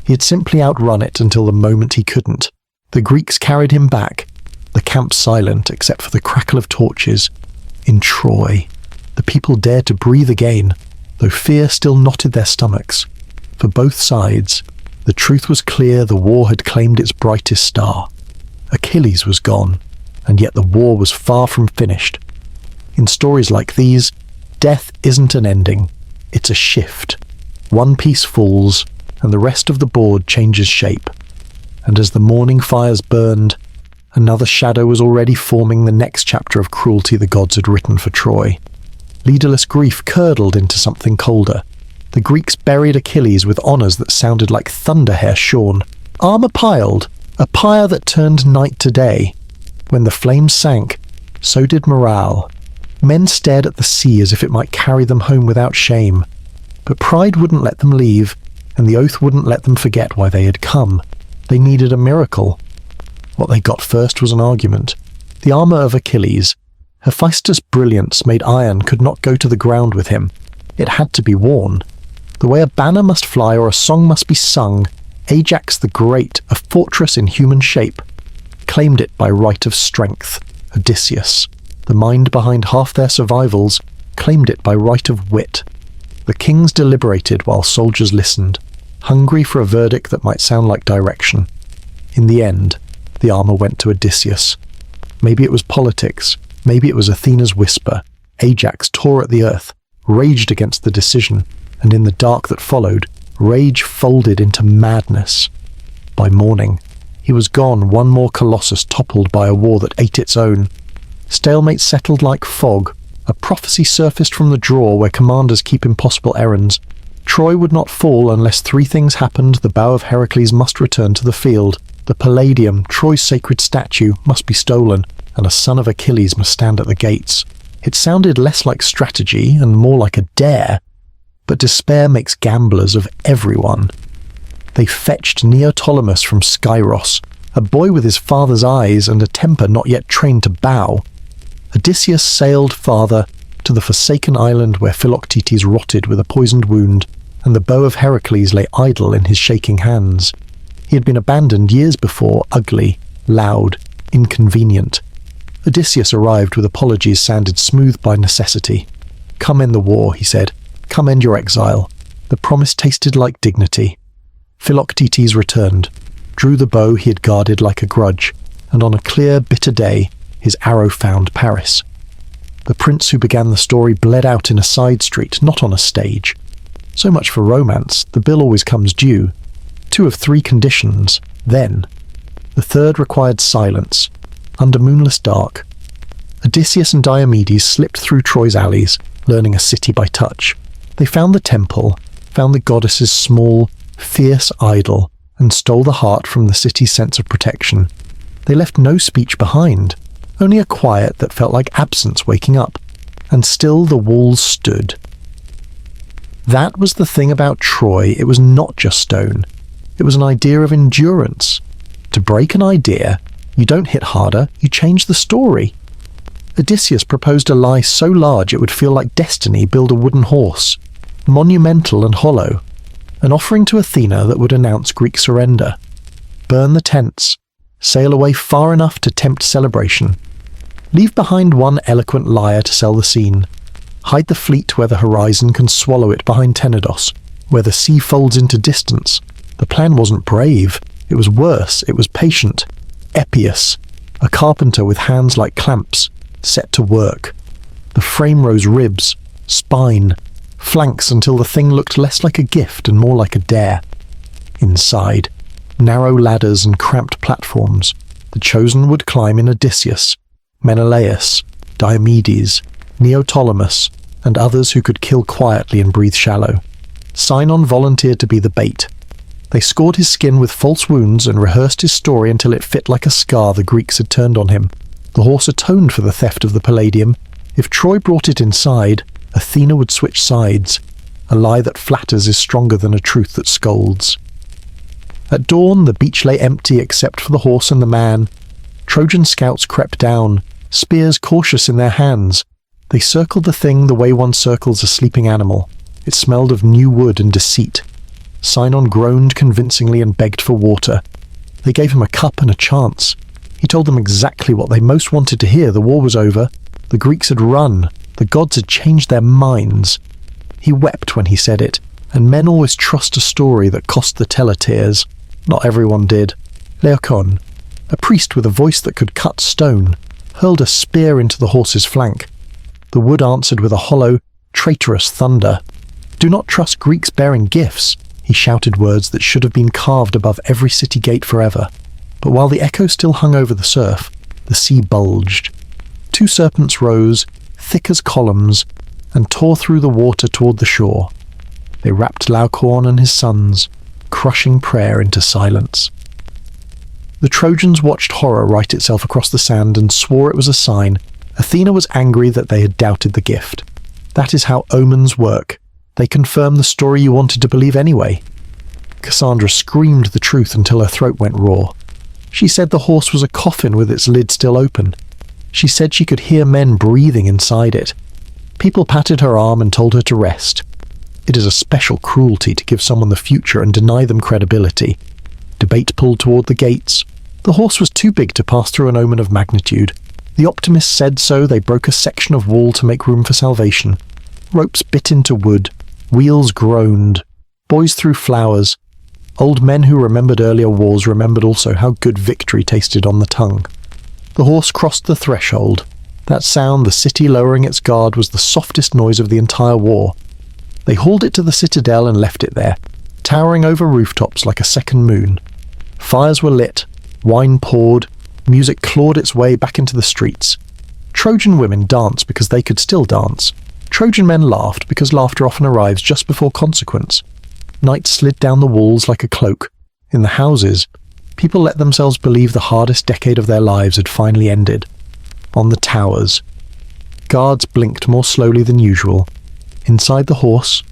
He had simply outrun it until the moment he couldn't. The Greeks carried him back, the camp silent except for the crackle of torches. In Troy, the people dared to breathe again, though fear still knotted their stomachs. For both sides, the truth was clear. The war had claimed its brightest star. Achilles was gone, and yet the war was far from finished. In stories like these, death isn't an ending, it's a shift. One piece falls, and the rest of the board changes shape. And as the morning fires burned, another shadow was already forming the next chapter of cruelty the gods had written for Troy. Leaderless grief curdled into something colder. The Greeks buried Achilles with honours that sounded like thunderhair shorn. Armour piled, a pyre that turned night to day. When the flames sank, so did morale. Men stared at the sea as if it might carry them home without shame. But pride wouldn't let them leave, and the oath wouldn't let them forget why they had come. They needed a miracle. What they got first was an argument. The armour of Achilles. Hephaestus' brilliance made iron could not go to the ground with him. It had to be worn. The way a banner must fly or a song must be sung, Ajax the Great, a fortress in human shape, claimed it by right of strength. Odysseus, the mind behind half their survivals, claimed it by right of wit. The kings deliberated while soldiers listened, hungry for a verdict that might sound like direction. In the end, the armour went to Odysseus. Maybe it was politics, maybe it was Athena's whisper. Ajax tore at the earth, raged against the decision, and in the dark that followed, rage folded into madness. By morning, he was gone, one more colossus toppled by a war that ate its own. Stalemate settled like fog. A prophecy surfaced from the drawer where commanders keep impossible errands. Troy would not fall unless three things happened. The bow of Heracles must return to the field. The Palladium, Troy's sacred statue, must be stolen, and a son of Achilles must stand at the gates. It sounded less like strategy and more like a dare, but despair makes gamblers of everyone. They fetched Neoptolemus from Skyros, a boy with his father's eyes and a temper not yet trained to bow. Odysseus sailed farther, to the forsaken island where Philoctetes rotted with a poisoned wound, and the bow of Heracles lay idle in his shaking hands. He had been abandoned years before, ugly, loud, inconvenient. Odysseus arrived with apologies sounded smooth by necessity. "Come end the war," he said. "Come end your exile." The promise tasted like dignity. Philoctetes returned, drew the bow he had guarded like a grudge, and on a clear, bitter day, his arrow found Paris. The prince who began the story bled out in a side street, not on a stage. So much for romance, the bill always comes due. 2 of 3 conditions, then. The third required silence, under moonless dark. Odysseus and Diomedes slipped through Troy's alleys, learning a city by touch. They found the temple, found the goddess's small, fierce idol, and stole the heart from the city's sense of protection. They left no speech behind, only a quiet that felt like absence waking up, and still the walls stood. That was the thing about Troy. It was not just stone. It was an idea of endurance. To break an idea, you don't hit harder, you change the story. Odysseus proposed a lie so large it would feel like destiny build a wooden horse, monumental and hollow, an offering to Athena that would announce Greek surrender. Burn the tents, sail away far enough to tempt celebration. Leave behind one eloquent liar to sell the scene. Hide the fleet where the horizon can swallow it behind Tenedos, where the sea folds into distance. The plan wasn't brave, it was worse, it was patient. Epius, a carpenter with hands like clamps, set to work. The frame rose ribs, spine, flanks until the thing looked less like a gift and more like a dare. Inside, narrow ladders and cramped platforms, the chosen would climb in Odysseus, Menelaus, Diomedes, Neoptolemus, and others who could kill quietly and breathe shallow. Sinon volunteered to be the bait. They scored his skin with false wounds and rehearsed his story until it fit like a scar the Greeks had turned on him. The horse atoned for the theft of the Palladium. If Troy brought it inside, Athena would switch sides. A lie that flatters is stronger than a truth that scolds. At dawn, the beach lay empty except for the horse and the man. Trojan scouts crept down, spears cautious in their hands. They circled the thing the way one circles a sleeping animal. It smelled of new wood and deceit. Sinon groaned convincingly and begged for water. They gave him a cup and a chance. He told them exactly what they most wanted to hear. The war was over. The Greeks had run. The gods had changed their minds. He wept when he said it, and men always trust a story that cost the teller tears. Not everyone did. Laocoon, a priest with a voice that could cut stone, hurled a spear into the horse's flank. The wood answered with a hollow, traitorous thunder. "Do not trust Greeks bearing gifts," he shouted words that should have been carved above every city gate forever. But while the echo still hung over the surf, the sea bulged. Two serpents rose, thick as columns, and tore through the water toward the shore. They wrapped Laocoon and his sons, crushing prayer into silence. The Trojans watched horror write itself across the sand and swore it was a sign. Athena was angry that they had doubted the gift. That is how omens work. They confirm the story you wanted to believe anyway. Cassandra screamed the truth until her throat went raw. She said the horse was a coffin with its lid still open. She said she could hear men breathing inside it. People patted her arm and told her to rest. It is a special cruelty to give someone the future and deny them credibility. Debate pulled toward the gates. The horse was too big to pass through an omen of magnitude. The optimists said so. They broke a section of wall to make room for salvation. Ropes bit into wood. Wheels groaned. Boys threw flowers. Old men who remembered earlier wars remembered also how good victory tasted on the tongue. The horse crossed the threshold. That sound, the city lowering its guard, was the softest noise of the entire war. They hauled it to the citadel and left it there, towering over rooftops like a second moon. Fires were lit, wine poured, music clawed its way back into the streets. Trojan women danced because they could still dance. Trojan men laughed because laughter often arrives just before consequence. Night slid down the walls like a cloak. In the houses, people let themselves believe the hardest decade of their lives had finally ended. On the towers, guards blinked more slowly than usual. Inside the horse,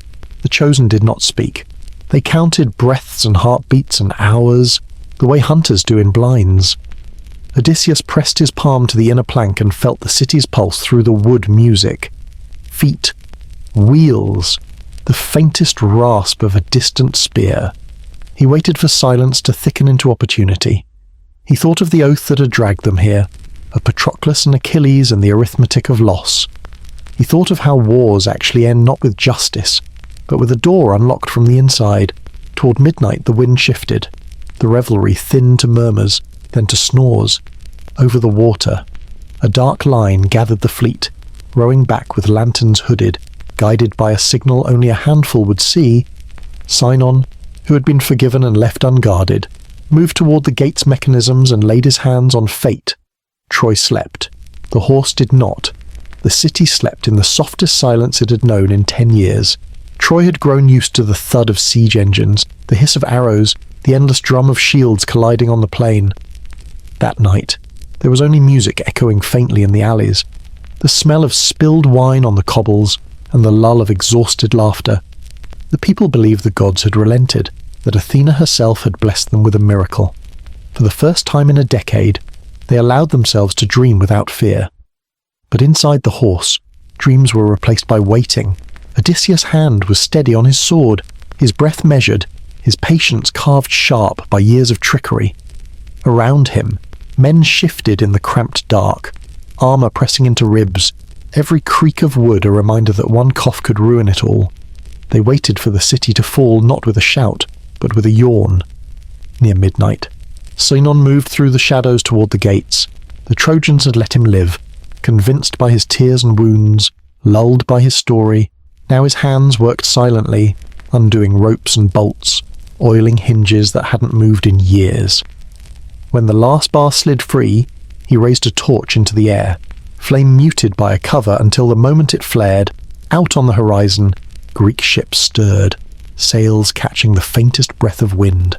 the chosen did not speak. They counted breaths and heartbeats and hours, the way hunters do in blinds. Odysseus pressed his palm to the inner plank and felt the city's pulse through the wood music. Feet, wheels, the faintest rasp of a distant spear. He waited for silence to thicken into opportunity. He thought of the oath that had dragged them here, of Patroclus and Achilles and the arithmetic of loss. He thought of how wars actually end not with justice, but with a door unlocked from the inside. Toward midnight the wind shifted. The revelry thinned to murmurs, then to snores. Over the water, a dark line gathered the fleet, rowing back with lanterns hooded, guided by a signal only a handful would see. Sinon, who had been forgiven and left unguarded, moved toward the gate's mechanisms and laid his hands on fate. Troy slept. The horse did not. The city slept in the softest silence it had known in 10 years. Troy had grown used to the thud of siege engines, the hiss of arrows, the endless drum of shields colliding on the plain. That night, there was only music echoing faintly in the alleys, the smell of spilled wine on the cobbles, and the lull of exhausted laughter. The people believed the gods had relented, that Athena herself had blessed them with a miracle. For the first time in a decade, they allowed themselves to dream without fear. But inside the horse, dreams were replaced by waiting. Odysseus' hand was steady on his sword, his breath measured, his patience carved sharp by years of trickery. Around him, men shifted in the cramped dark, armor pressing into ribs, every creak of wood a reminder that one cough could ruin it all. They waited for the city to fall not with a shout, but with a yawn. Near midnight, Sinon moved through the shadows toward the gates. The Trojans had let him live, convinced by his tears and wounds, lulled by his story. Now his hands worked silently, undoing ropes and bolts, oiling hinges that hadn't moved in years. When the last bar slid free, he raised a torch into the air, flame muted by a cover until the moment it flared, out on the horizon, Greek ships stirred, sails catching the faintest breath of wind.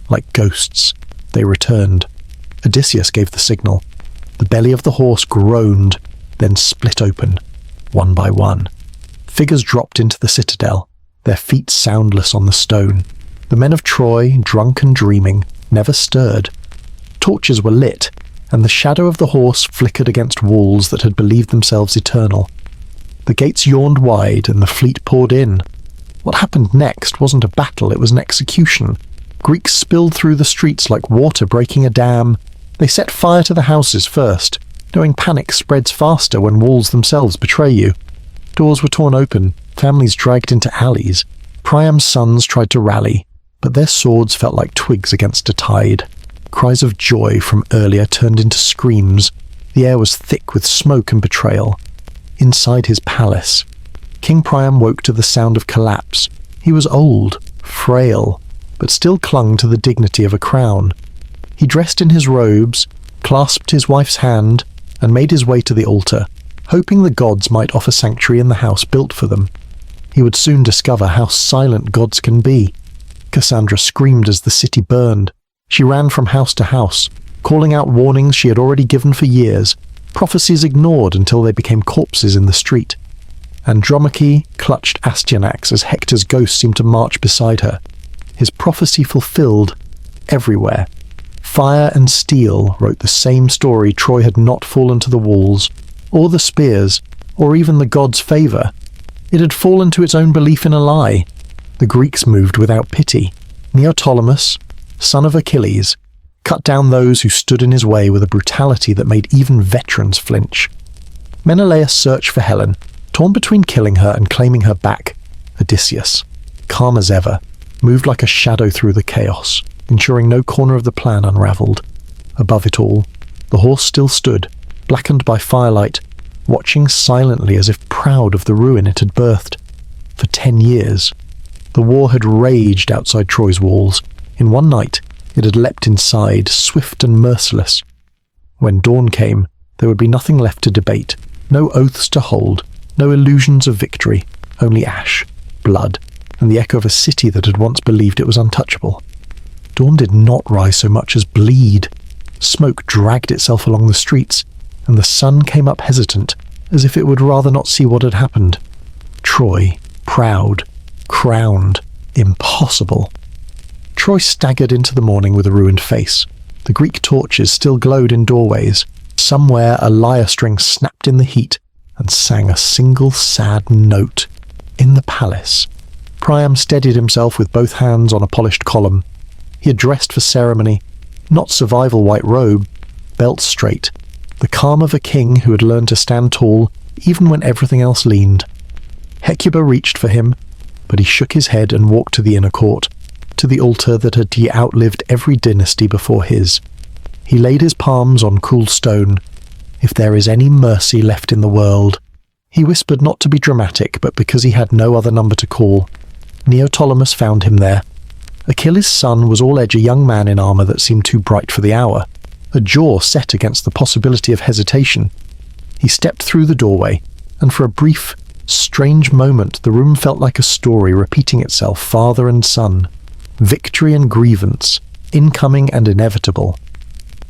Like ghosts, they returned. Odysseus gave the signal. The belly of the horse groaned, then split open, one by one. Figures dropped into the citadel, their feet soundless on the stone. The men of Troy, drunk and dreaming, never stirred. Torches were lit, and the shadow of the horse flickered against walls that had believed themselves eternal. The gates yawned wide, and the fleet poured in. What happened next wasn't a battle, it was an execution. Greeks spilled through the streets like water breaking a dam. They set fire to the houses first, knowing panic spreads faster when walls themselves betray you. Doors were torn open, families dragged into alleys. Priam's sons tried to rally, but their swords felt like twigs against a tide. Cries of joy from earlier turned into screams. The air was thick with smoke and betrayal. Inside his palace, King Priam woke to the sound of collapse. He was old, frail, but still clung to the dignity of a crown. He dressed in his robes, clasped his wife's hand, and made his way to the altar, hoping the gods might offer sanctuary in the house built for them. He would soon discover how silent gods can be. Cassandra screamed as the city burned. She ran from house to house, calling out warnings she had already given for years, prophecies ignored until they became corpses in the street. Andromache clutched Astyanax as Hector's ghost seemed to march beside her. His prophecy fulfilled everywhere. Fire and steel wrote the same story. Troy had not fallen to the walls, or the spears, or even the gods' favour. It had fallen to its own belief in a lie. The Greeks moved without pity. Neoptolemus, son of Achilles, cut down those who stood in his way with a brutality that made even veterans flinch. Menelaus searched for Helen, torn between killing her and claiming her back. Odysseus, calm as ever, moved like a shadow through the chaos, ensuring no corner of the plan unravelled. Above it all, the horse still stood, blackened by firelight, watching silently as if proud of the ruin it had birthed. For 10 years, the war had raged outside Troy's walls. In one night, it had leapt inside, swift and merciless. When dawn came, there would be nothing left to debate, no oaths to hold, no illusions of victory, only ash, blood, and the echo of a city that had once believed it was untouchable. Dawn did not rise so much as bleed. Smoke dragged itself along the streets, and the sun came up hesitant, as if it would rather not see what had happened. Troy, proud, crowned, impossible. Troy staggered into the morning with a ruined face. The Greek torches still glowed in doorways. Somewhere a lyre string snapped in the heat and sang a single sad note. In the palace, Priam steadied himself with both hands on a polished column. He had dressed for ceremony, not survival white robe, belt straight, the calm of a king who had learned to stand tall even when everything else leaned. Hecuba reached for him, but he shook his head and walked to the inner court, to the altar that had outlived every dynasty before his. He laid his palms on cool stone. If there is any mercy left in the world, he whispered, not to be dramatic, but because he had no other number to call. Neoptolemus found him there. Achilles' son was all edge, a young man in armour that seemed too bright for the hour, a jaw set against the possibility of hesitation. He stepped through the doorway, and for a brief, strange moment the room felt like a story repeating itself, father and son. victory and grievance, incoming and inevitable.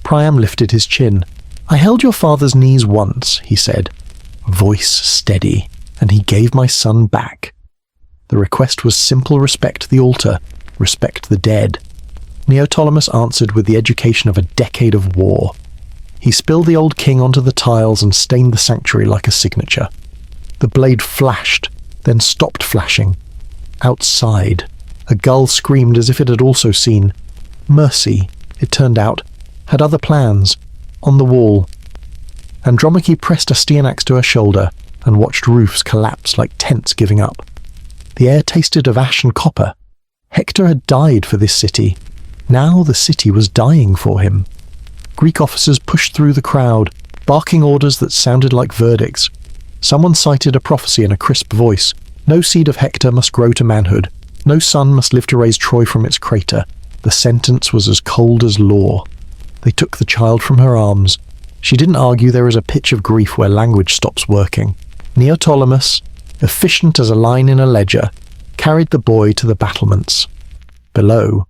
Priam lifted his chin. "I held your father's knees once," he said, voice steady, "and he gave my son back." The request was simple: respect the altar, respect the dead. Neoptolemus answered with the education of a decade of war. He spilled the old king onto the tiles and stained the sanctuary like a signature. The blade flashed, then stopped flashing. Outside, a gull screamed as if it had also seen. Mercy, it turned out, had other plans, on the wall. Andromache pressed Astyanax to her shoulder and watched roofs collapse like tents giving up. The air tasted of ash and copper. Hector had died for this city. Now the city was dying for him. Greek officers pushed through the crowd, barking orders that sounded like verdicts. Someone cited a prophecy in a crisp voice. No seed of Hector must grow to manhood. No son must live to raise Troy from its crater. The sentence was as cold as law. They took the child from her arms. She didn't argue. There is a pitch of grief where language stops working. Neoptolemus, efficient as a line in a ledger, carried the boy to the battlements. Below,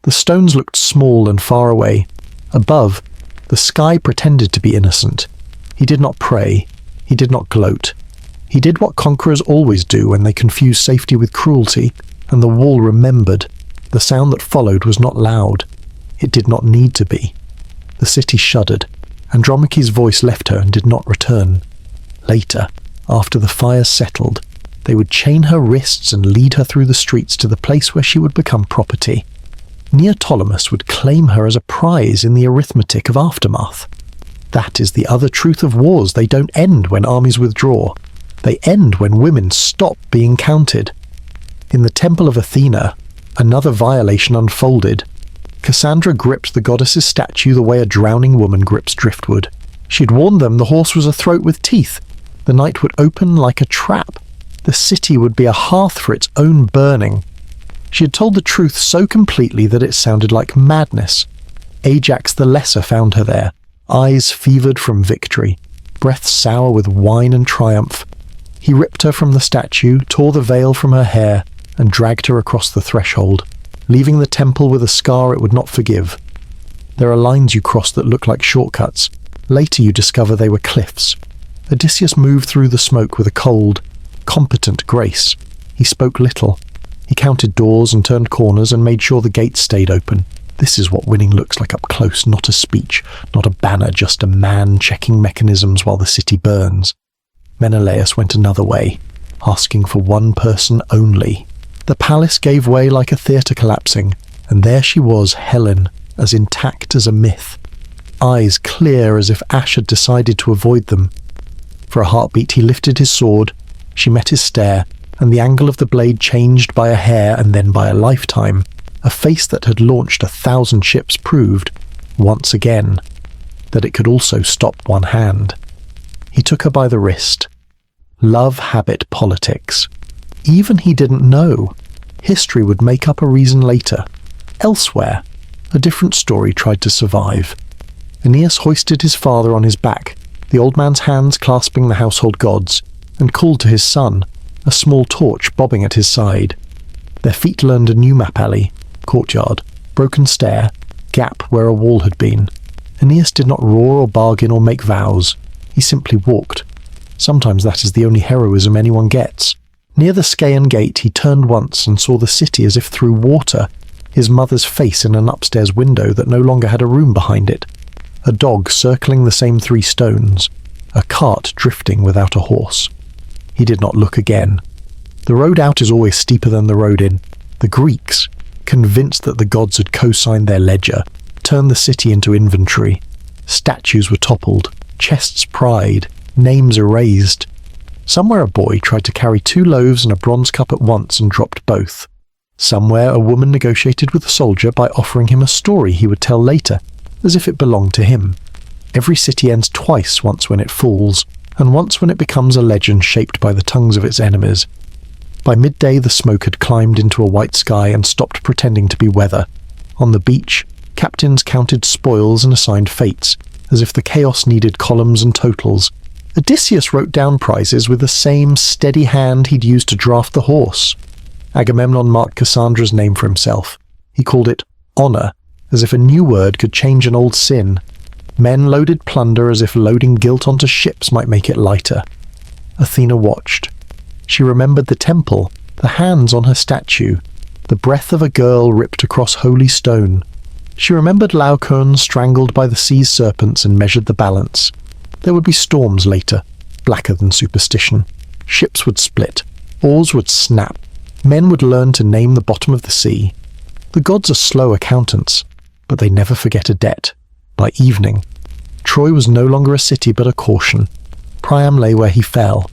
the stones looked small and far away. Above, the sky pretended to be innocent. He did not pray. He did not gloat. He did what conquerors always do when they confuse safety with cruelty, and the wall remembered. The sound that followed was not loud. It did not need to be. The city shuddered. Andromache's voice left her and did not return. Later, after the fires settled, they would chain her wrists and lead her through the streets to the place where she would become property. Neoptolemus would claim her as a prize in the arithmetic of aftermath. That is the other truth of wars. They don't end when armies withdraw. They end when women stop being counted. In the Temple of Athena, another violation unfolded. Cassandra gripped the goddess's statue the way a drowning woman grips driftwood. She'd warned them the horse was a throat with teeth. The night would open like a trap. The city would be a hearth for its own burning. She had told the truth so completely that it sounded like madness. Ajax the Lesser found her there, eyes fevered from victory, breath sour with wine and triumph. He ripped her from the statue, tore the veil from her hair, and dragged her across the threshold, leaving the temple with a scar it would not forgive. There are lines you cross that look like shortcuts. Later you discover they were cliffs. Odysseus moved through the smoke with a cold, competent grace. He spoke little. He counted doors and turned corners and made sure the gates stayed open. This is what winning looks like up close, not a speech, not a banner, just a man checking mechanisms while the city burns. Menelaus went another way, asking for one person only. The palace gave way like a theatre collapsing, and there she was, Helen, as intact as a myth. Eyes clear as if ash had decided to avoid them. For a heartbeat he lifted his sword. She met his stare, and the angle of the blade changed by a hair and then by a lifetime. A face that had launched 1,000 ships proved, once again, that it could also stop one hand. He took her by the wrist. Love, habit, politics. Even he didn't know. History would make up a reason later. Elsewhere, a different story tried to survive. Aeneas hoisted his father on his back, the old man's hands clasping the household gods, and called to his son, a small torch bobbing at his side. Their feet learned a new map alley, courtyard, broken stair, gap where a wall had been. Aeneas did not roar or bargain or make vows. He simply walked. Sometimes that is the only heroism anyone gets. Near the Scaean gate he turned once and saw the city as if through water, his mother's face in an upstairs window that no longer had a room behind it, a dog circling the same 3 stones, a cart drifting without a horse. He did not look again. The road out is always steeper than the road in. The Greeks, convinced that the gods had co-signed their ledger, turned the city into inventory. Statues were toppled, chests pried, names erased. Somewhere a boy tried to carry 2 loaves and a bronze cup at once and dropped both. Somewhere a woman negotiated with a soldier by offering him a story he would tell later, as if it belonged to him. Every city ends twice, once when it falls, and once when it becomes a legend shaped by the tongues of its enemies. By midday the smoke had climbed into a white sky and stopped pretending to be weather. On the beach, captains counted spoils and assigned fates, as if the chaos needed columns and totals. Odysseus wrote down prizes with the same steady hand he'd used to draft the horse. Agamemnon marked Cassandra's name for himself, He called it honor, as if a new word could change an old sin. Men loaded plunder as if loading guilt onto ships might make it lighter. Athena watched. She remembered the temple, the hands on her statue, the breath of a girl ripped across holy stone. She remembered Laocoon strangled by the sea's serpents and measured the balance. There would be storms later, blacker than superstition. Ships would split, oars would snap, men would learn to name the bottom of the sea. The gods are slow accountants, but they never forget a debt. By evening, Troy was no longer a city but a caution. Priam lay where he fell.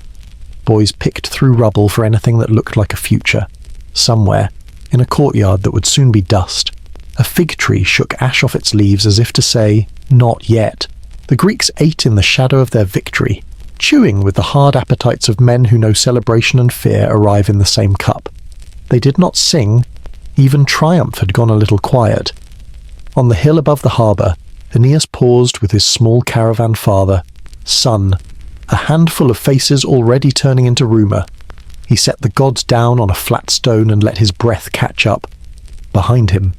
Boys picked through rubble for anything that looked like a future. Somewhere, in a courtyard that would soon be dust, a fig tree shook ash off its leaves as if to say, not yet. The Greeks ate in the shadow of their victory, chewing with the hard appetites of men who know celebration and fear arrive in the same cup. They did not sing. Even triumph had gone a little quiet. On the hill above the harbour, Aeneas paused with his small caravan father, son, a handful of faces already turning into rumour. He set the gods down on a flat stone and let his breath catch up. Behind him,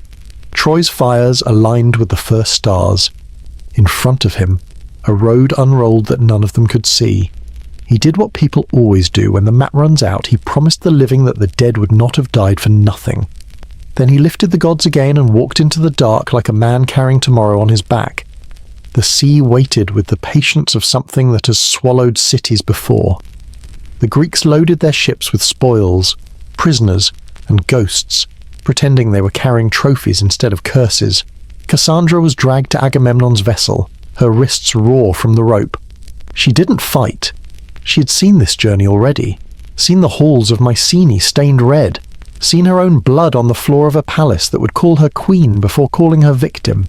Troy's fires aligned with the first stars. In front of him, a road unrolled that none of them could see. He did what people always do when the map runs out. He promised the living that the dead would not have died for nothing. Then he lifted the gods again and walked into the dark like a man carrying tomorrow on his back. The sea waited with the patience of something that has swallowed cities before. The Greeks loaded their ships with spoils, prisoners, and ghosts, pretending they were carrying trophies instead of curses. Cassandra was dragged to Agamemnon's vessel, her wrists raw from the rope. She didn't fight. She had seen this journey already, seen the halls of Mycenae stained red, seen her own blood on the floor of a palace that would call her queen before calling her victim.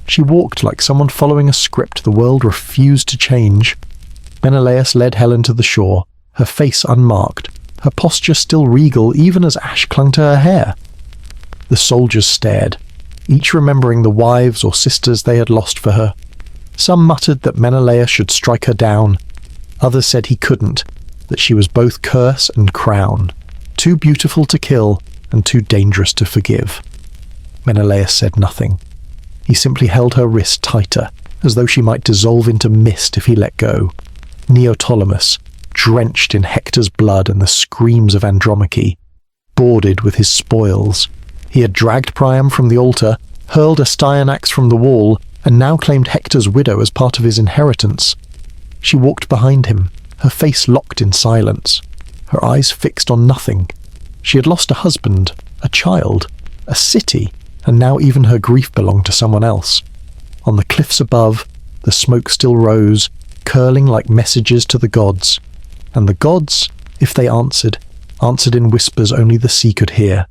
She walked like someone following a script the world refused to change. Menelaus led Helen to the shore, her face unmarked, her posture still regal even as ash clung to her hair. The soldiers stared, each remembering the wives or sisters they had lost for her. Some muttered that Menelaus should strike her down. Others said he couldn't, that she was both curse and crown, too beautiful to kill and too dangerous to forgive. Menelaus said nothing. He simply held her wrist tighter, as though she might dissolve into mist if he let go. Neoptolemus, drenched in Hector's blood and the screams of Andromache, boarded with his spoils. He had dragged Priam from the altar, hurled Astyanax from the wall, and now claimed Hector's widow as part of his inheritance. She walked behind him, her face locked in silence, her eyes fixed on nothing. She had lost a husband, a child, a city, and now even her grief belonged to someone else. On the cliffs above, the smoke still rose, curling like messages to the gods. And the gods, if they answered in whispers only the sea could hear.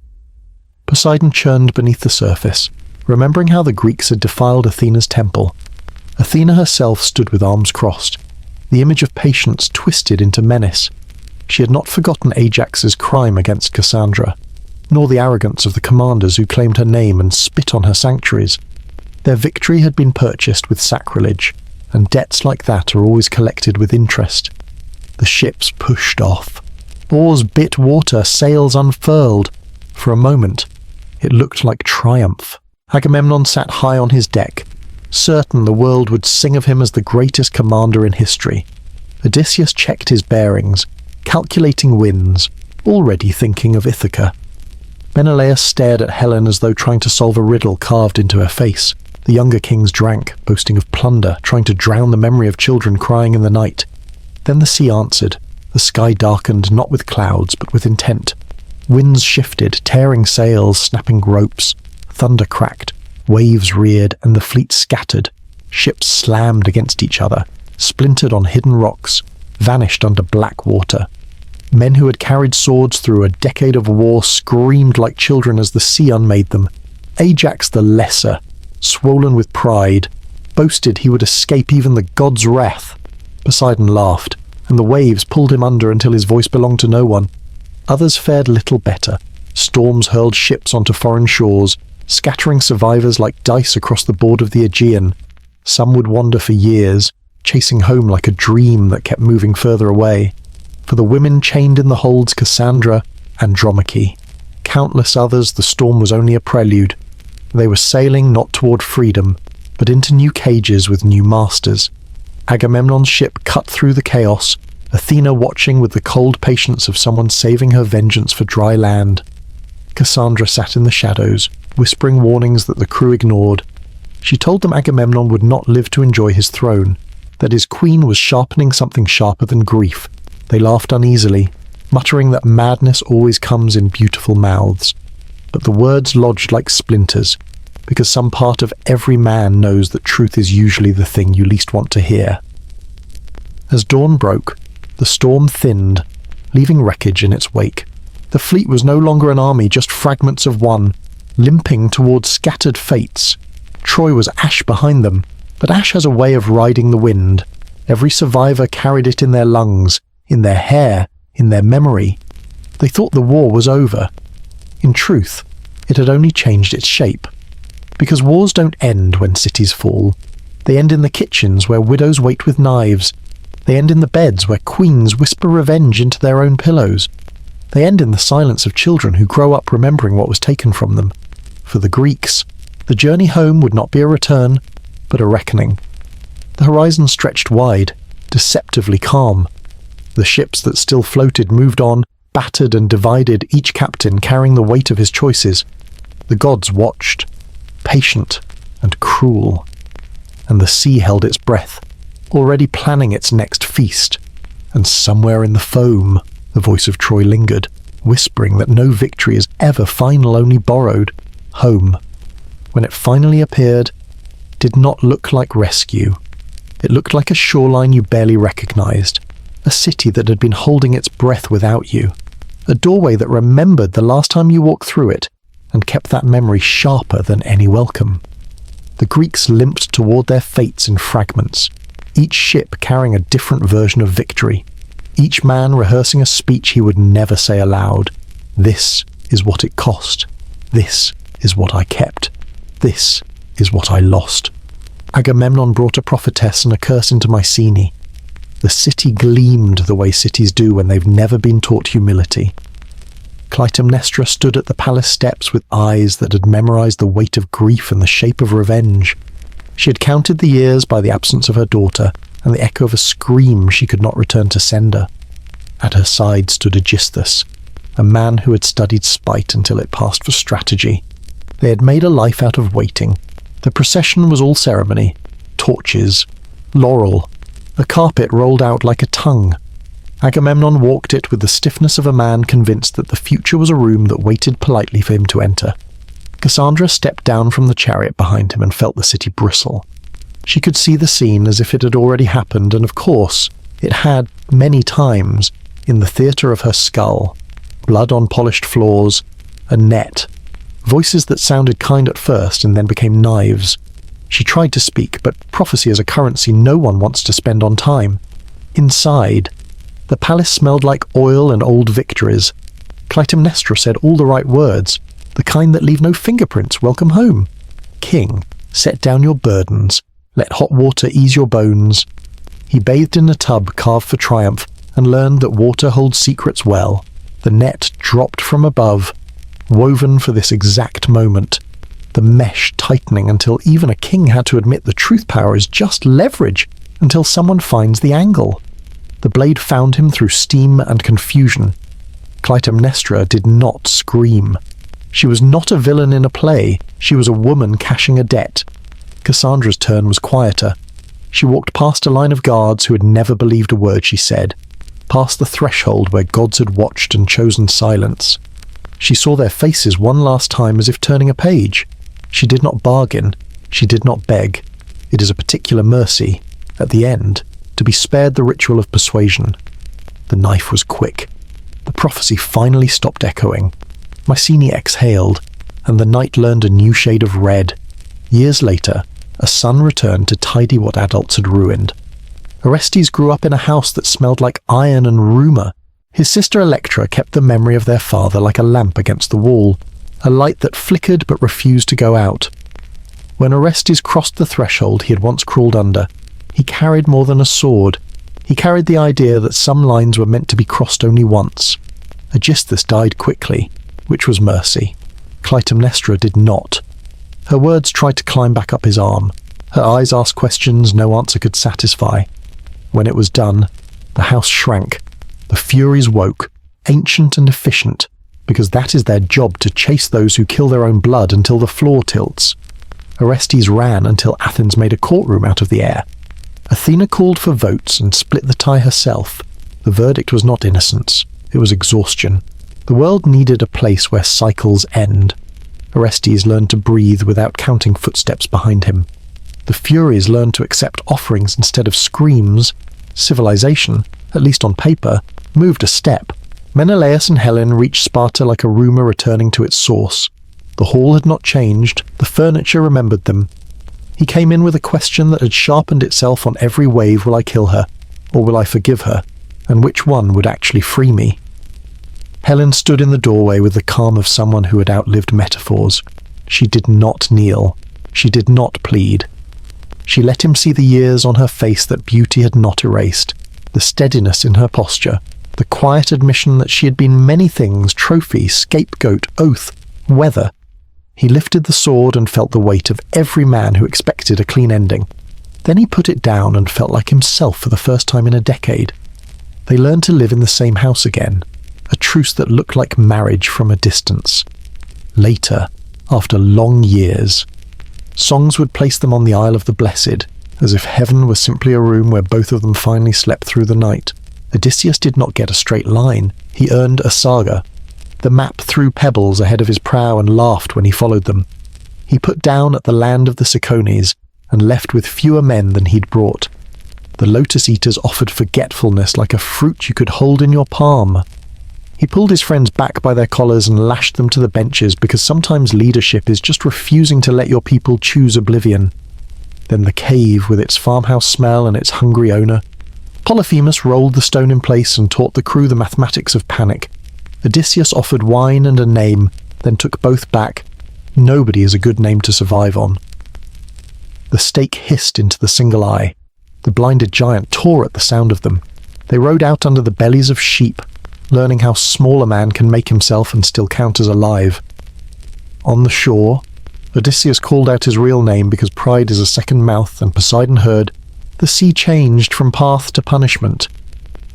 Poseidon churned beneath the surface, remembering how the Greeks had defiled Athena's temple. Athena herself stood with arms crossed, the image of patience twisted into menace. She had not forgotten Ajax's crime against Cassandra, nor the arrogance of the commanders who claimed her name and spit on her sanctuaries. Their victory had been purchased with sacrilege, and debts like that are always collected with interest. The ships pushed off. Oars bit water, sails unfurled. For a moment, it looked like triumph. Agamemnon sat high on his deck, certain the world would sing of him as the greatest commander in history. Odysseus checked his bearings, calculating winds, already thinking of Ithaca. Menelaus stared at Helen as though trying to solve a riddle carved into her face. The younger kings drank, boasting of plunder, trying to drown the memory of children crying in the night. Then the sea answered. The sky darkened, not with clouds, but with intent. Winds shifted, tearing sails, snapping ropes. Thunder cracked, waves reared, and the fleet scattered. Ships slammed against each other, splintered on hidden rocks, vanished under black water. Men who had carried swords through a decade of war screamed like children as the sea unmade them. Ajax the Lesser, swollen with pride, boasted he would escape even the gods' wrath. Poseidon laughed, and the waves pulled him under until his voice belonged to no one. Others fared little better. Storms hurled ships onto foreign shores, scattering survivors like dice across the board of the Aegean. Some would wander for years, chasing home like a dream that kept moving further away. For the women chained in the holds Cassandra, Andromache, countless others, the storm was only a prelude. They were sailing not toward freedom, but into new cages with new masters. Agamemnon's ship cut through the chaos, Athena watching with the cold patience of someone saving her vengeance for dry land. Cassandra sat in the shadows, whispering warnings that the crew ignored. She told them Agamemnon would not live to enjoy his throne, that his queen was sharpening something sharper than grief. They laughed uneasily, muttering that madness always comes in beautiful mouths. But the words lodged like splinters, because some part of every man knows that truth is usually the thing you least want to hear. As dawn broke, the storm thinned, leaving wreckage in its wake. The fleet was no longer an army, just fragments of one, limping towards scattered fates. Troy was ash behind them, but ash has a way of riding the wind. Every survivor carried it in their lungs, in their hair, in their memory. They thought the war was over. In truth, it had only changed its shape. Because wars don't end when cities fall. They end in the kitchens where widows wait with knives. They end in the beds where queens whisper revenge into their own pillows. They end in the silence of children who grow up remembering what was taken from them. For the Greeks, the journey home would not be a return, but a reckoning. The horizon stretched wide, deceptively calm. The ships that still floated moved on, battered and divided, each captain carrying the weight of his choices. The gods watched, patient and cruel. And the sea held its breath, already planning its next feast. And somewhere in the foam, the voice of Troy lingered, whispering that no victory is ever final, only borrowed. Home, when it finally appeared, did not look like rescue. It looked like a shoreline you barely recognized, a city that had been holding its breath without you, a doorway that remembered the last time you walked through it and kept that memory sharper than any welcome. The Greeks limped toward their fates in fragments, each ship carrying a different version of victory, each man rehearsing a speech he would never say aloud. This is what it cost. This is what I kept. This is what I lost. Agamemnon brought a prophetess and a curse into Mycenae. The city gleamed the way cities do when they've never been taught humility. Clytemnestra stood at the palace steps with eyes that had memorized the weight of grief and the shape of revenge. She had counted the years by the absence of her daughter and the echo of a scream she could not return to sender. At her side stood Aegisthus, a man who had studied spite until it passed for strategy. They had made a life out of waiting. The procession was all ceremony, torches, laurel. The carpet rolled out like a tongue. Agamemnon walked it with the stiffness of a man convinced that the future was a room that waited politely for him to enter. Cassandra stepped down from the chariot behind him and felt the city bristle. She could see the scene as if it had already happened, and of course, it had many times, in the theatre of her skull. Blood on polished floors, a net, voices that sounded kind at first and then became knives. She tried to speak, but prophecy is a currency no one wants to spend on time. Inside, the palace smelled like oil and old victories. Clytemnestra said all the right words, the kind that leave no fingerprints. Welcome home. King, set down your burdens. Let hot water ease your bones. He bathed in a tub carved for triumph and learned that water holds secrets well. The net dropped from above, woven for this exact moment. The mesh tightening until even a king had to admit the truth power is just leverage until someone finds the angle. The blade found him through steam and confusion. Clytemnestra did not scream. She was not a villain in a play. She was a woman cashing a debt. Cassandra's turn was quieter. She walked past a line of guards who had never believed a word she said, past the threshold where gods had watched and chosen silence. She saw their faces one last time as if turning a page. She did not bargain. She did not beg. It is a particular mercy, at the end, to be spared the ritual of persuasion. The knife was quick. The prophecy finally stopped echoing. Mycenae exhaled, and the night learned a new shade of red. Years later, a son returned to tidy what adults had ruined. Orestes grew up in a house that smelled like iron and rumour. His sister Electra kept the memory of their father like a lamp against the wall, a light that flickered but refused to go out. When Orestes crossed the threshold he had once crawled under, he carried more than a sword. He carried the idea that some lines were meant to be crossed only once. Aegisthus died quickly. which was mercy. Clytemnestra did not. Her words tried to climb back up his arm. Her eyes asked questions no answer could satisfy. When it was done, the house shrank. The Furies woke, ancient and efficient, because that is their job, to chase those who kill their own blood until the floor tilts. Orestes ran until Athens made a courtroom out of the air. Athena called for votes and split the tie herself. The verdict was not innocence, it was exhaustion. The world needed a place where cycles end. Orestes learned to breathe without counting footsteps behind him. The Furies learned to accept offerings instead of screams. Civilization, at least on paper, moved a step. Menelaus and Helen reached Sparta like a rumour returning to its source. The hall had not changed, the furniture remembered them. He came in with a question that had sharpened itself on every wave: will I kill her, or will I forgive her, and which one would actually free me? Helen stood in the doorway with the calm of someone who had outlived metaphors. She did not kneel. She did not plead. She let him see the years on her face that beauty had not erased, the steadiness in her posture, the quiet admission that she had been many things: trophy, scapegoat, oath, weather. He lifted the sword and felt the weight of every man who expected a clean ending. Then he put it down and felt like himself for the first time in a decade. They learned to live in the same house again, a truce that looked like marriage from a distance. Later, after long years, songs would place them on the Isle of the Blessed, as if heaven was simply a room where both of them finally slept through the night. Odysseus did not get a straight line, he earned a saga. The map threw pebbles ahead of his prow and laughed when he followed them. He put down at the land of the Cicones and left with fewer men than he'd brought. The Lotus Eaters offered forgetfulness like a fruit you could hold in your palm. He pulled his friends back by their collars and lashed them to the benches, because sometimes leadership is just refusing to let your people choose oblivion. Then the cave with its farmhouse smell and its hungry owner. Polyphemus rolled the stone in place and taught the crew the mathematics of panic. Odysseus offered wine and a name, then took both back. Nobody is a good name to survive on. The stake hissed into the single eye. The blinded giant tore at the sound of them. They rode out under the bellies of sheep, learning how small a man can make himself and still count as alive. On the shore, Odysseus called out his real name because pride is a second mouth, and Poseidon heard. The sea changed from path to punishment.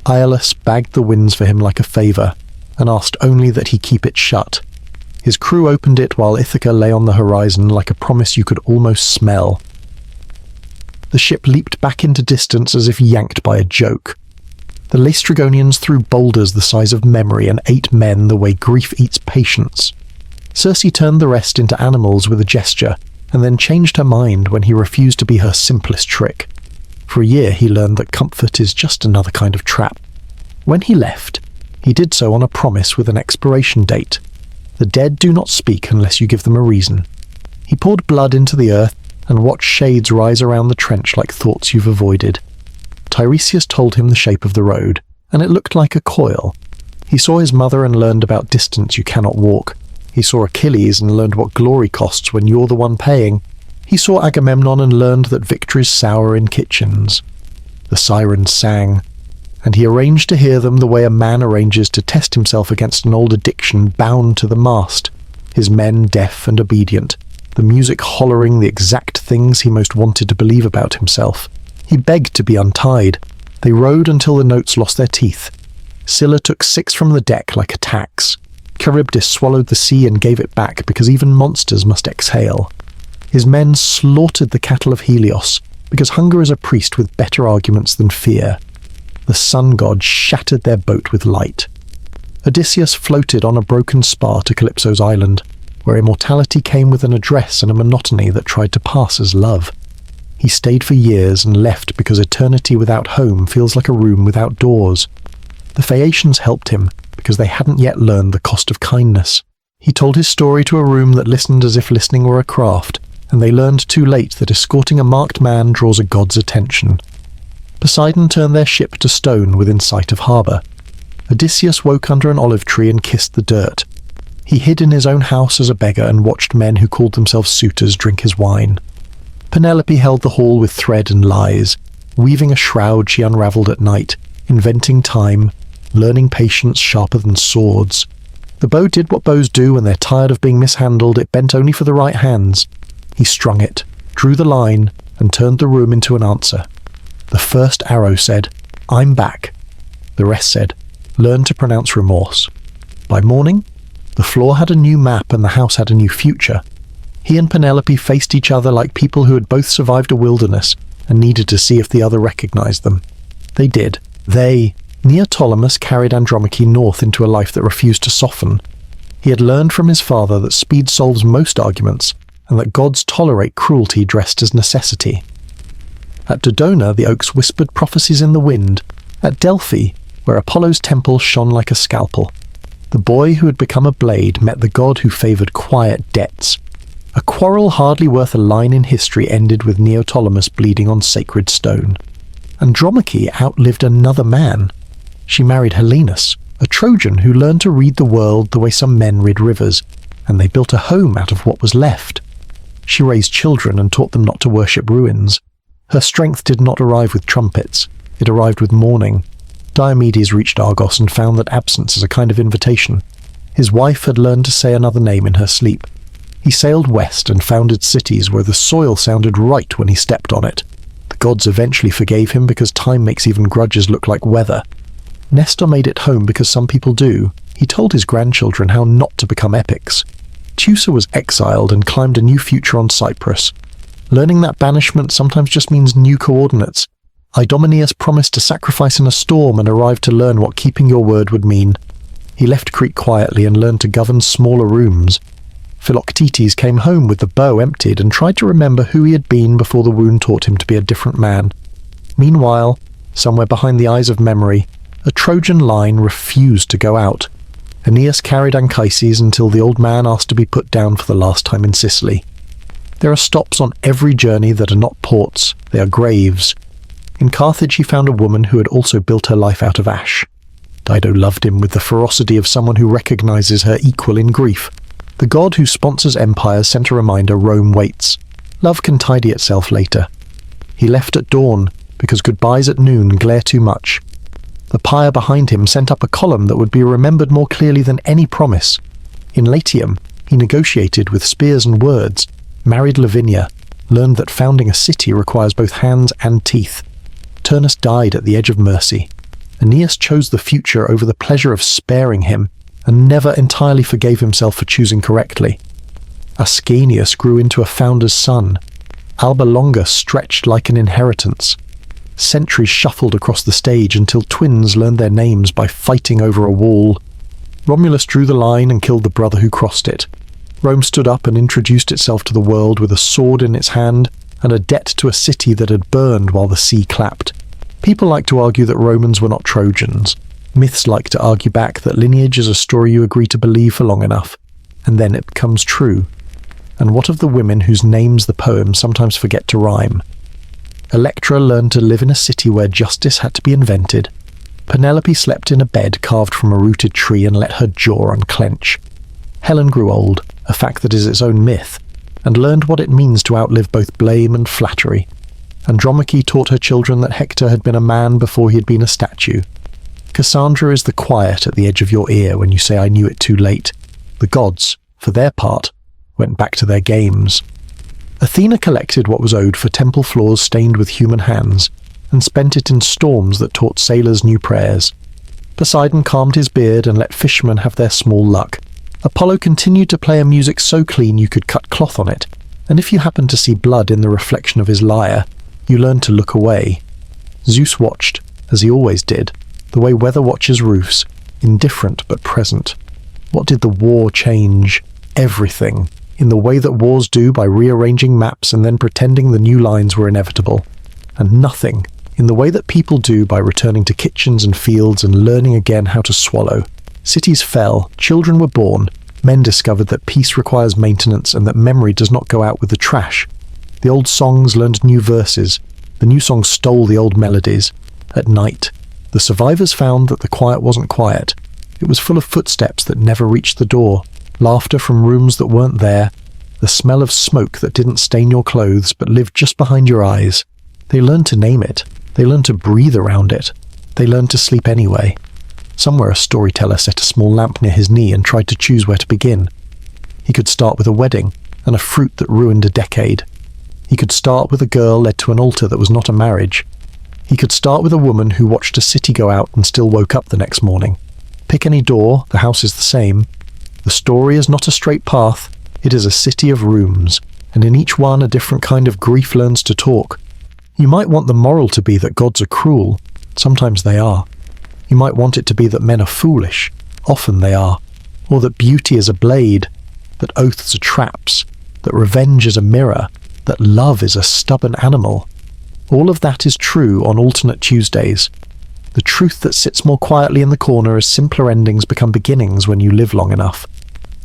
Iolaus bagged the winds for him like a favour, and asked only that he keep it shut. His crew opened it while Ithaca lay on the horizon like a promise you could almost smell. The ship leaped back into distance as if yanked by a joke. The Laestrygonians threw boulders the size of memory and ate men the way grief eats patience. Circe turned the rest into animals with a gesture, and then changed her mind when he refused to be her simplest trick. For a year he learned that comfort is just another kind of trap. When he left, he did so on a promise with an expiration date. The dead do not speak unless you give them a reason. He poured blood into the earth and watched shades rise around the trench like thoughts you've avoided. Tiresias told him the shape of the road, and it looked like a coil. He saw his mother and learned about distance you cannot walk. He saw Achilles and learned what glory costs when you're the one paying. He saw Agamemnon and learned that victory's sour in kitchens. The sirens sang, and he arranged to hear them the way a man arranges to test himself against an old addiction bound to the mast, his men deaf and obedient, the music hollering the exact things he most wanted to believe about himself. He begged to be untied. They rowed until the notes lost their teeth. Scylla took 6 from the deck like a tax. Charybdis swallowed the sea and gave it back because even monsters must exhale. His men slaughtered the cattle of Helios because hunger is a priest with better arguments than fear. The sun god shattered their boat with light. Odysseus floated on a broken spar to Calypso's island, where immortality came with an address and a monotony that tried to pass as love. He stayed for years and left because eternity without home feels like a room without doors. The Phaeacians helped him because they hadn't yet learned the cost of kindness. He told his story to a room that listened as if listening were a craft, and they learned too late that escorting a marked man draws a god's attention. Poseidon turned their ship to stone within sight of harbour. Odysseus woke under an olive tree and kissed the dirt. He hid in his own house as a beggar and watched men who called themselves suitors drink his wine. Penelope held the hall with thread and lies, weaving a shroud she unravelled at night, inventing time, learning patience sharper than swords. The bow did what bows do when they're tired of being mishandled. It bent only for the right hands. He strung it, drew the line, and turned the room into an answer. The first arrow said, "I'm back." The rest said, "Learn to pronounce remorse." By morning, the floor had a new map and the house had a new future. He and Penelope faced each other like people who had both survived a wilderness and needed to see if the other recognized them. They did. Neoptolemus carried Andromache north into a life that refused to soften. He had learned from his father that speed solves most arguments, and that gods tolerate cruelty dressed as necessity. At Dodona, the oaks whispered prophecies in the wind. At Delphi, where Apollo's temple shone like a scalpel, the boy who had become a blade met the god who favoured quiet debts. A quarrel hardly worth a line in history ended with Neoptolemus bleeding on sacred stone. Andromache outlived another man. She married Helenus, a Trojan who learned to read the world the way some men read rivers, and they built a home out of what was left. She raised children and taught them not to worship ruins. Her strength did not arrive with trumpets, it arrived with mourning. Diomedes reached Argos and found that absence is a kind of invitation. His wife had learned to say another name in her sleep. He sailed west and founded cities where the soil sounded right when he stepped on it. The gods eventually forgave him because time makes even grudges look like weather. Nestor made it home because some people do. He told his grandchildren how not to become epics. Teucer was exiled and climbed a new future on Cyprus. Learning that banishment sometimes just means new coordinates. Idomeneus promised to sacrifice in a storm and arrived to learn what keeping your word would mean. He left Crete quietly and learned to govern smaller rooms. Philoctetes came home with the bow emptied and tried to remember who he had been before the wound taught him to be a different man. Meanwhile, somewhere behind the eyes of memory, a Trojan line refused to go out. Aeneas carried Anchises until the old man asked to be put down for the last time in Sicily. There are stops on every journey that are not ports, they are graves. In Carthage he found a woman who had also built her life out of ash. Dido loved him with the ferocity of someone who recognizes her equal in grief. The god who sponsors empires sent a reminder Rome waits. Love can tidy itself later. He left at dawn, because goodbyes at noon glare too much. The pyre behind him sent up a column that would be remembered more clearly than any promise. In Latium, he negotiated with spears and words, married Lavinia, learned that founding a city requires both hands and teeth. Turnus died at the edge of mercy. Aeneas chose the future over the pleasure of sparing him, and never entirely forgave himself for choosing correctly. Ascanius grew into a founder's son. Alba Longa stretched like an inheritance. Centuries shuffled across the stage until twins learned their names by fighting over a wall. Romulus drew the line and killed the brother who crossed it. Rome stood up and introduced itself to the world with a sword in its hand and a debt to a city that had burned while the sea clapped. People like to argue that Romans were not Trojans. Myths like to argue back that lineage is a story you agree to believe for long enough, and then it becomes true. And what of the women whose names the poems sometimes forget to rhyme? Electra learned to live in a city where justice had to be invented. Penelope slept in a bed carved from a rooted tree and let her jaw unclench. Helen grew old, a fact that is its own myth, and learned what it means to outlive both blame and flattery. Andromache taught her children that Hector had been a man before he had been a statue. Cassandra is the quiet at the edge of your ear when you say I knew it too late. The gods, for their part, went back to their games. Athena collected what was owed for temple floors stained with human hands, and spent it in storms that taught sailors new prayers. Poseidon calmed his beard and let fishermen have their small luck. Apollo continued to play a music so clean you could cut cloth on it, and if you happened to see blood in the reflection of his lyre, you learned to look away. Zeus watched, as he always did, the way weather watches roofs, indifferent but present. What did the war change? Everything, in the way that wars do by rearranging maps and then pretending the new lines were inevitable. And nothing, in the way that people do by returning to kitchens and fields and learning again how to swallow. Cities fell, children were born, men discovered that peace requires maintenance and that memory does not go out with the trash. The old songs learned new verses, the new songs stole the old melodies. At night, the survivors found that the quiet wasn't quiet. It was full of footsteps that never reached the door, laughter from rooms that weren't there, the smell of smoke that didn't stain your clothes but lived just behind your eyes. They learned to name it. They learned to breathe around it. They learned to sleep anyway. Somewhere a storyteller set a small lamp near his knee and tried to choose where to begin. He could start with a wedding and a fruit that ruined a decade. He could start with a girl led to an altar that was not a marriage. He could start with a woman who watched a city go out and still woke up the next morning. Pick any door, the house is the same. The story is not a straight path, it is a city of rooms, and in each one a different kind of grief learns to talk. You might want the moral to be that gods are cruel. Sometimes they are. You might want it to be that men are foolish. Often they are. Or that beauty is a blade, that oaths are traps, that revenge is a mirror, that love is a stubborn animal. All of that is true on alternate Tuesdays. The truth that sits more quietly in the corner as simpler endings become beginnings when you live long enough.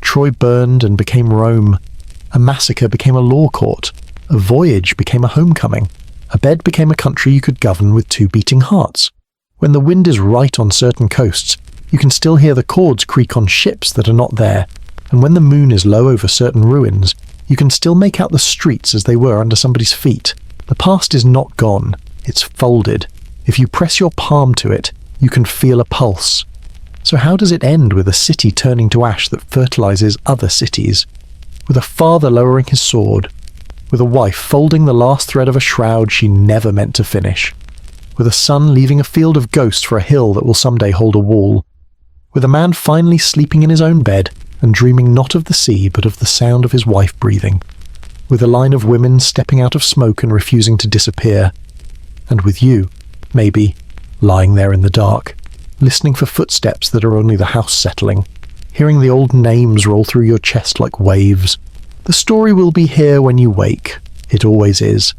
Troy burned and became Rome. A massacre became a law court. A voyage became a homecoming. A bed became a country you could govern with 2 beating hearts. When the wind is right on certain coasts, you can still hear the cords creak on ships that are not there, and when the moon is low over certain ruins, you can still make out the streets as they were under somebody's feet. The past is not gone, it's folded. If you press your palm to it, you can feel a pulse. So how does it end with a city turning to ash that fertilizes other cities? With a father lowering his sword, with a wife folding the last thread of a shroud she never meant to finish, with a son leaving a field of ghosts for a hill that will someday hold a wall, with a man finally sleeping in his own bed and dreaming not of the sea but of the sound of his wife breathing, with a line of women stepping out of smoke and refusing to disappear, and with you, maybe, lying there in the dark, listening for footsteps that are only the house settling, hearing the old names roll through your chest like waves. The story will be here when you wake. It always is.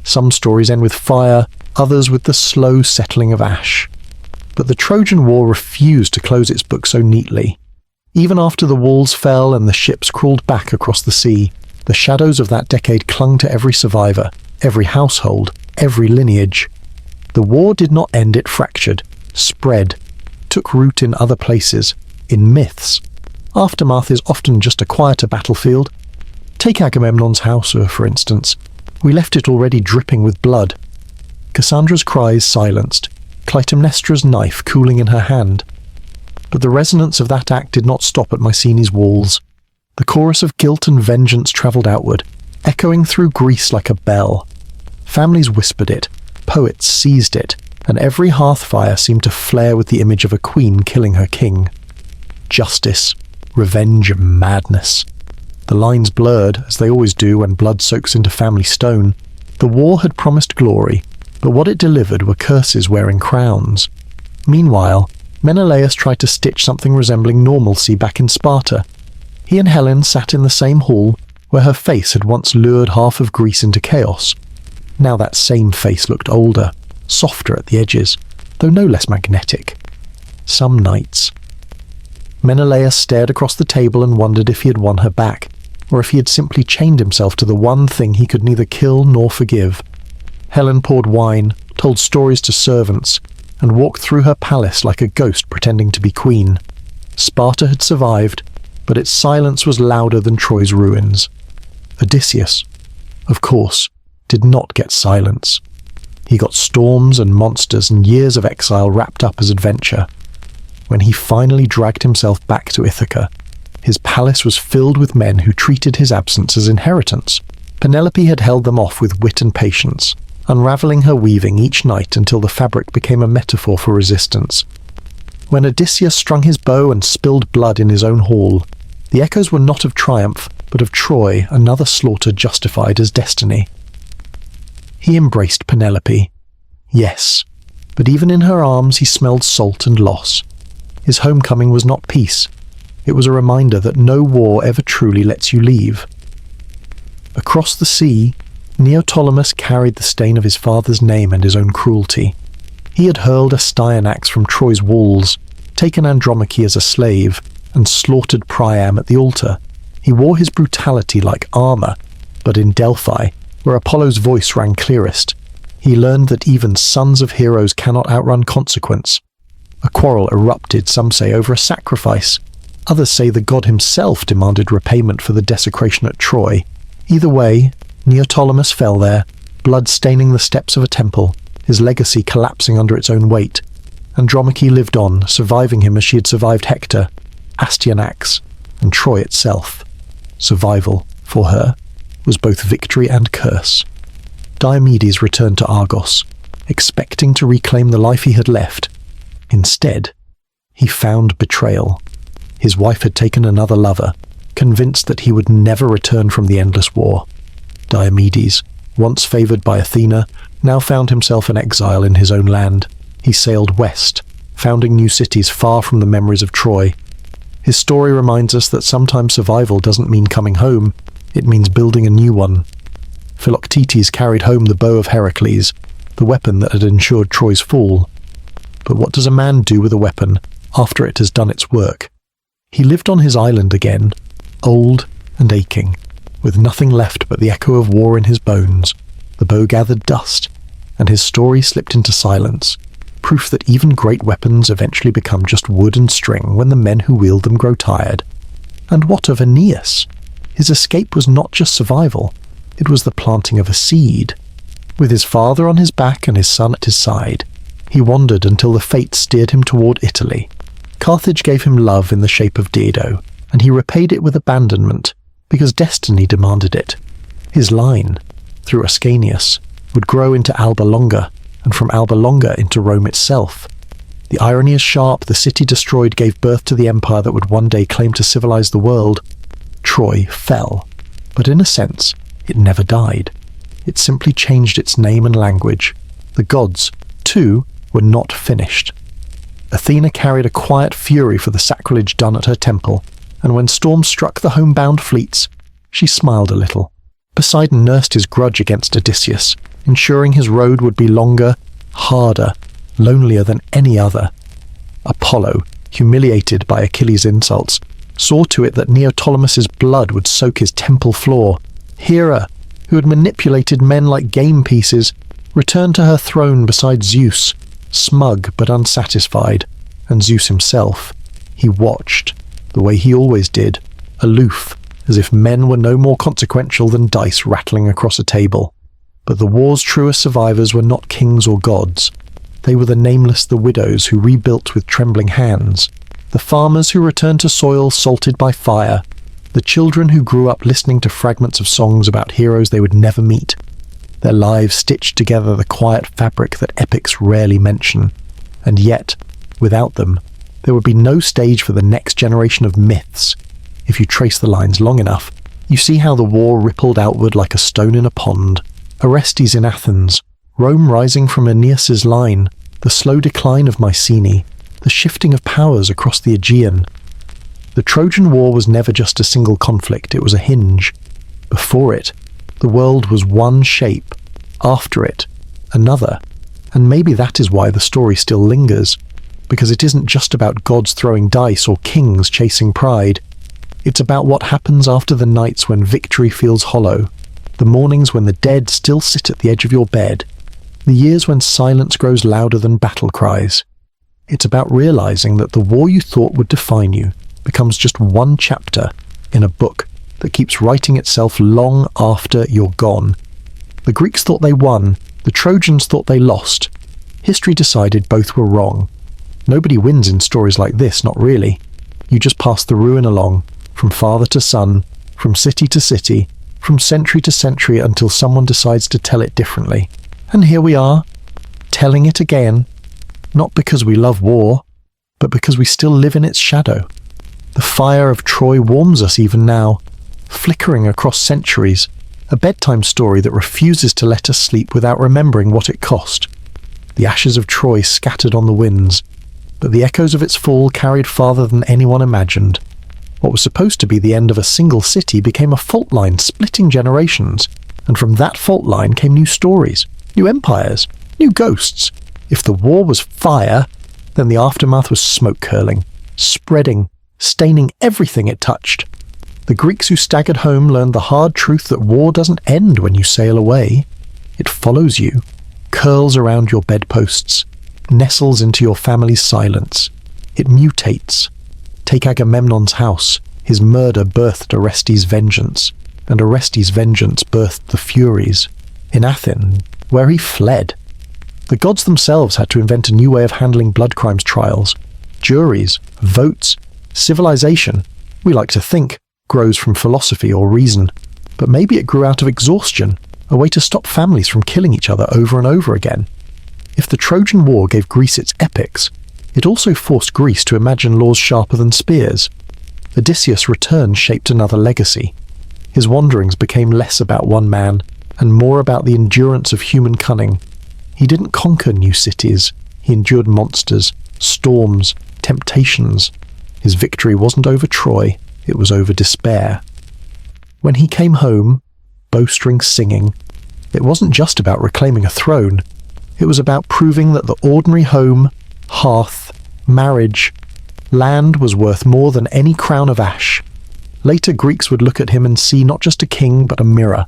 Some stories end with fire, others with the slow settling of ash. But the Trojan War refused to close its book so neatly. Even after the walls fell and the ships crawled back across the sea, the shadows of that decade clung to every survivor, every household, every lineage. The war did not end, it fractured, spread, took root in other places, in myths. Aftermath is often just a quieter battlefield. Take Agamemnon's house, for instance. We left it already dripping with blood. Cassandra's cries silenced, Clytemnestra's knife cooling in her hand. But the resonance of that act did not stop at Mycenae's walls. The chorus of guilt and vengeance travelled outward, echoing through Greece like a bell. Families whispered it, poets seized it, and every hearth fire seemed to flare with the image of a queen killing her king. Justice, revenge, madness. The lines blurred, as they always do when blood soaks into family stone. The war had promised glory, but what it delivered were curses wearing crowns. Meanwhile, Menelaus tried to stitch something resembling normalcy back in Sparta. He and Helen sat in the same hall where her face had once lured half of Greece into chaos. Now that same face looked older, softer at the edges, though no less magnetic. Some nights. Menelaus stared across the table and wondered if he had won her back, or if he had simply chained himself to the one thing he could neither kill nor forgive. Helen poured wine, told stories to servants, and walked through her palace like a ghost pretending to be queen. Sparta had survived, but its silence was louder than Troy's ruins. Odysseus, of course, did not get silence. He got storms and monsters and years of exile wrapped up as adventure. When he finally dragged himself back to Ithaca, his palace was filled with men who treated his absence as inheritance. Penelope had held them off with wit and patience, unravelling her weaving each night until the fabric became a metaphor for resistance. When Odysseus strung his bow and spilled blood in his own hall, the echoes were not of triumph, but of Troy, another slaughter justified as destiny. He embraced Penelope. Yes, but even in her arms he smelled salt and loss. His homecoming was not peace. It was a reminder that no war ever truly lets you leave. Across the sea, Neoptolemus carried the stain of his father's name and his own cruelty. He had hurled Astyanax from Troy's walls, taken Andromache as a slave, and slaughtered Priam at the altar. He wore his brutality like armour, but in Delphi, where Apollo's voice rang clearest, he learned that even sons of heroes cannot outrun consequence. A quarrel erupted, some say, over a sacrifice. Others say the god himself demanded repayment for the desecration at Troy. Either way, Neoptolemus fell there, blood staining the steps of a temple, his legacy collapsing under its own weight. Andromache lived on, surviving him as she had survived Hector, Astyanax, and Troy itself. Survival, for her, was both victory and curse. Diomedes returned to Argos, expecting to reclaim the life he had left. Instead, he found betrayal. His wife had taken another lover, convinced that he would never return from the endless war. Diomedes, once favoured by Athena, now found himself an exile in his own land. He sailed west, founding new cities far from the memories of Troy. His story reminds us that sometimes survival doesn't mean coming home, it means building a new one. Philoctetes carried home the bow of Heracles, the weapon that had ensured Troy's fall. But what does a man do with a weapon after it has done its work? He lived on his island again, old and aching, with nothing left but the echo of war in his bones. The bow gathered dust, and his story slipped into silence, proof that even great weapons eventually become just wood and string when the men who wield them grow tired. And what of Aeneas? His escape was not just survival, it was the planting of a seed. With his father on his back and his son at his side, he wandered until the fates steered him toward Italy. Carthage gave him love in the shape of Dido, and he repaid it with abandonment, because destiny demanded it. His line, through Ascanius, would grow into Alba Longa, and from Alba Longa into Rome itself. The irony is sharp. The city destroyed gave birth to the empire that would one day claim to civilize the world. Troy fell, but in a sense, it never died. It simply changed its name and language. The gods, too, were not finished. Athena carried a quiet fury for the sacrilege done at her temple, and when storms struck the homebound fleets, she smiled a little. Poseidon nursed his grudge against Odysseus, ensuring his road would be longer, harder, lonelier than any other. Apollo, humiliated by Achilles' insults, saw to it that Neoptolemus's blood would soak his temple floor. Hera, who had manipulated men like game pieces, returned to her throne beside Zeus, smug but unsatisfied, and Zeus himself. He watched, the way he always did, aloof, as if men were no more consequential than dice rattling across a table. But the war's truest survivors were not kings or gods. They were the nameless, the widows who rebuilt with trembling hands, the farmers who returned to soil salted by fire, the children who grew up listening to fragments of songs about heroes they would never meet. Their lives stitched together the quiet fabric that epics rarely mention. And yet, without them, there would be no stage for the next generation of myths. If you trace the lines long enough, you see how the war rippled outward like a stone in a pond. Orestes in Athens, Rome rising from Aeneas's line, the slow decline of Mycenae, the shifting of powers across the Aegean. The Trojan War was never just a single conflict, it was a hinge. Before it, the world was one shape. After it, another. And maybe that is why the story still lingers, because it isn't just about gods throwing dice or kings chasing pride. It's about what happens after the nights when victory feels hollow, the mornings when the dead still sit at the edge of your bed, the years when silence grows louder than battle cries. It's about realizing that the war you thought would define you becomes just one chapter in a book that keeps writing itself long after you're gone. The Greeks thought they won, the Trojans thought they lost. History decided both were wrong. Nobody wins in stories like this, not really. You just pass the ruin along, from father to son, from city to city, from century to century until someone decides to tell it differently. And here we are, telling it again, not because we love war, but because we still live in its shadow. The fire of Troy warms us even now, flickering across centuries, a bedtime story that refuses to let us sleep without remembering what it cost. The ashes of Troy scattered on the winds, but the echoes of its fall carried farther than anyone imagined. What was supposed to be the end of a single city became a fault line splitting generations, and from that fault line came new stories, new empires, new ghosts. If the war was fire, then the aftermath was smoke curling, spreading, staining everything it touched. The Greeks who staggered home learned the hard truth that war doesn't end when you sail away. It follows you, curls around your bedposts, nestles into your family's silence. It mutates. Take Agamemnon's house. His murder birthed Orestes' vengeance, and Orestes' vengeance birthed the Furies. In Athens, where he fled, The gods themselves had to invent a new way of handling blood crimes trials. Juries, votes, civilization, we like to think, grows from philosophy or reason. But maybe it grew out of exhaustion, a way to stop families from killing each other over and over again. If the Trojan War gave Greece its epics, it also forced Greece to imagine laws sharper than spears. Odysseus' return shaped another legacy. His wanderings became less about one man and more about the endurance of human cunning. He didn't conquer new cities. He endured monsters, storms, temptations. His victory wasn't over Troy, it was over despair. When he came home, bowstrings singing, it wasn't just about reclaiming a throne. It was about proving that the ordinary home, hearth, marriage, land was worth more than any crown of ash. Later Greeks would look at him and see not just a king, but a mirror.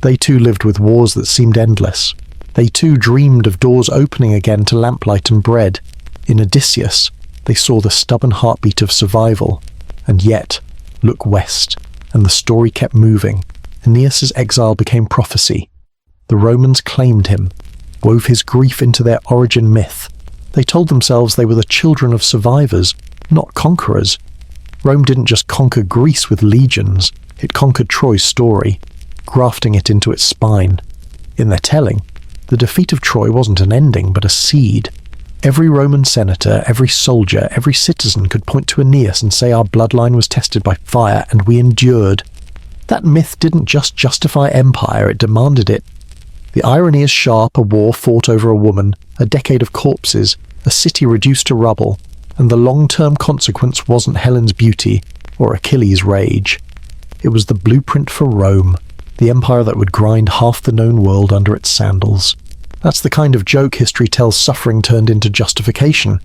They too lived with wars that seemed endless. They too dreamed of doors opening again to lamplight and bread. In Odysseus, they saw the stubborn heartbeat of survival. And yet, look west, and the story kept moving. Aeneas's exile became prophecy. The Romans claimed him, wove his grief into their origin myth. They told themselves they were the children of survivors, not conquerors. Rome didn't just conquer Greece with legions, it conquered Troy's story, grafting it into its spine. In their telling, the defeat of Troy wasn't an ending, but a seed. Every Roman senator, every soldier, every citizen could point to Aeneas and say our bloodline was tested by fire and we endured. That myth didn't just justify empire, it demanded it. The irony is sharp: a war fought over a woman, a decade of corpses, a city reduced to rubble, and the long-term consequence wasn't Helen's beauty or Achilles' rage. It was the blueprint for Rome, the empire that would grind half the known world under its sandals. That's the kind of joke history tells suffering turned into justification.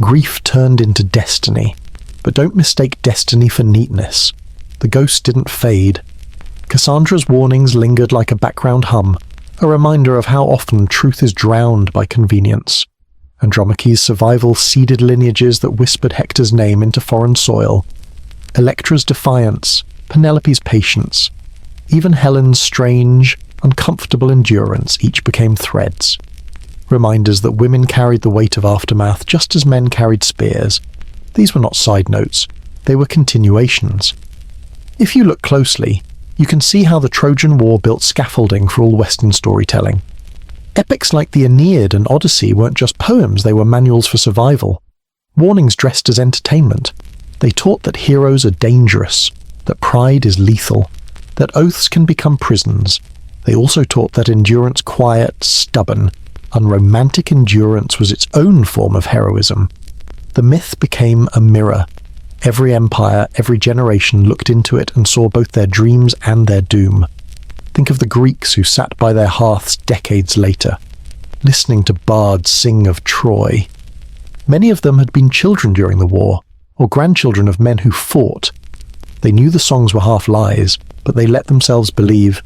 Grief turned into destiny. But don't mistake destiny for neatness. The ghost didn't fade. Cassandra's warnings lingered like a background hum, a reminder of how often truth is drowned by convenience. Andromache's survival seeded lineages that whispered Hector's name into foreign soil. Electra's defiance, Penelope's patience, even Helen's strange, uncomfortable endurance each became threads. Reminders that women carried the weight of aftermath just as men carried spears. These were not side notes, they were continuations. If you look closely, you can see how the Trojan War built scaffolding for all Western storytelling. Epics like the Aeneid and Odyssey weren't just poems, they were manuals for survival. Warnings dressed as entertainment. They taught that heroes are dangerous, that pride is lethal, that oaths can become prisons. They also taught that endurance, quiet, stubborn, unromantic endurance was its own form of heroism. The myth became a mirror. Every empire, every generation looked into it and saw both their dreams and their doom. Think of the Greeks who sat by their hearths decades later, listening to bards sing of Troy. Many of them had been children during the war, or grandchildren of men who fought. They knew the songs were half lies, but they let themselves believe.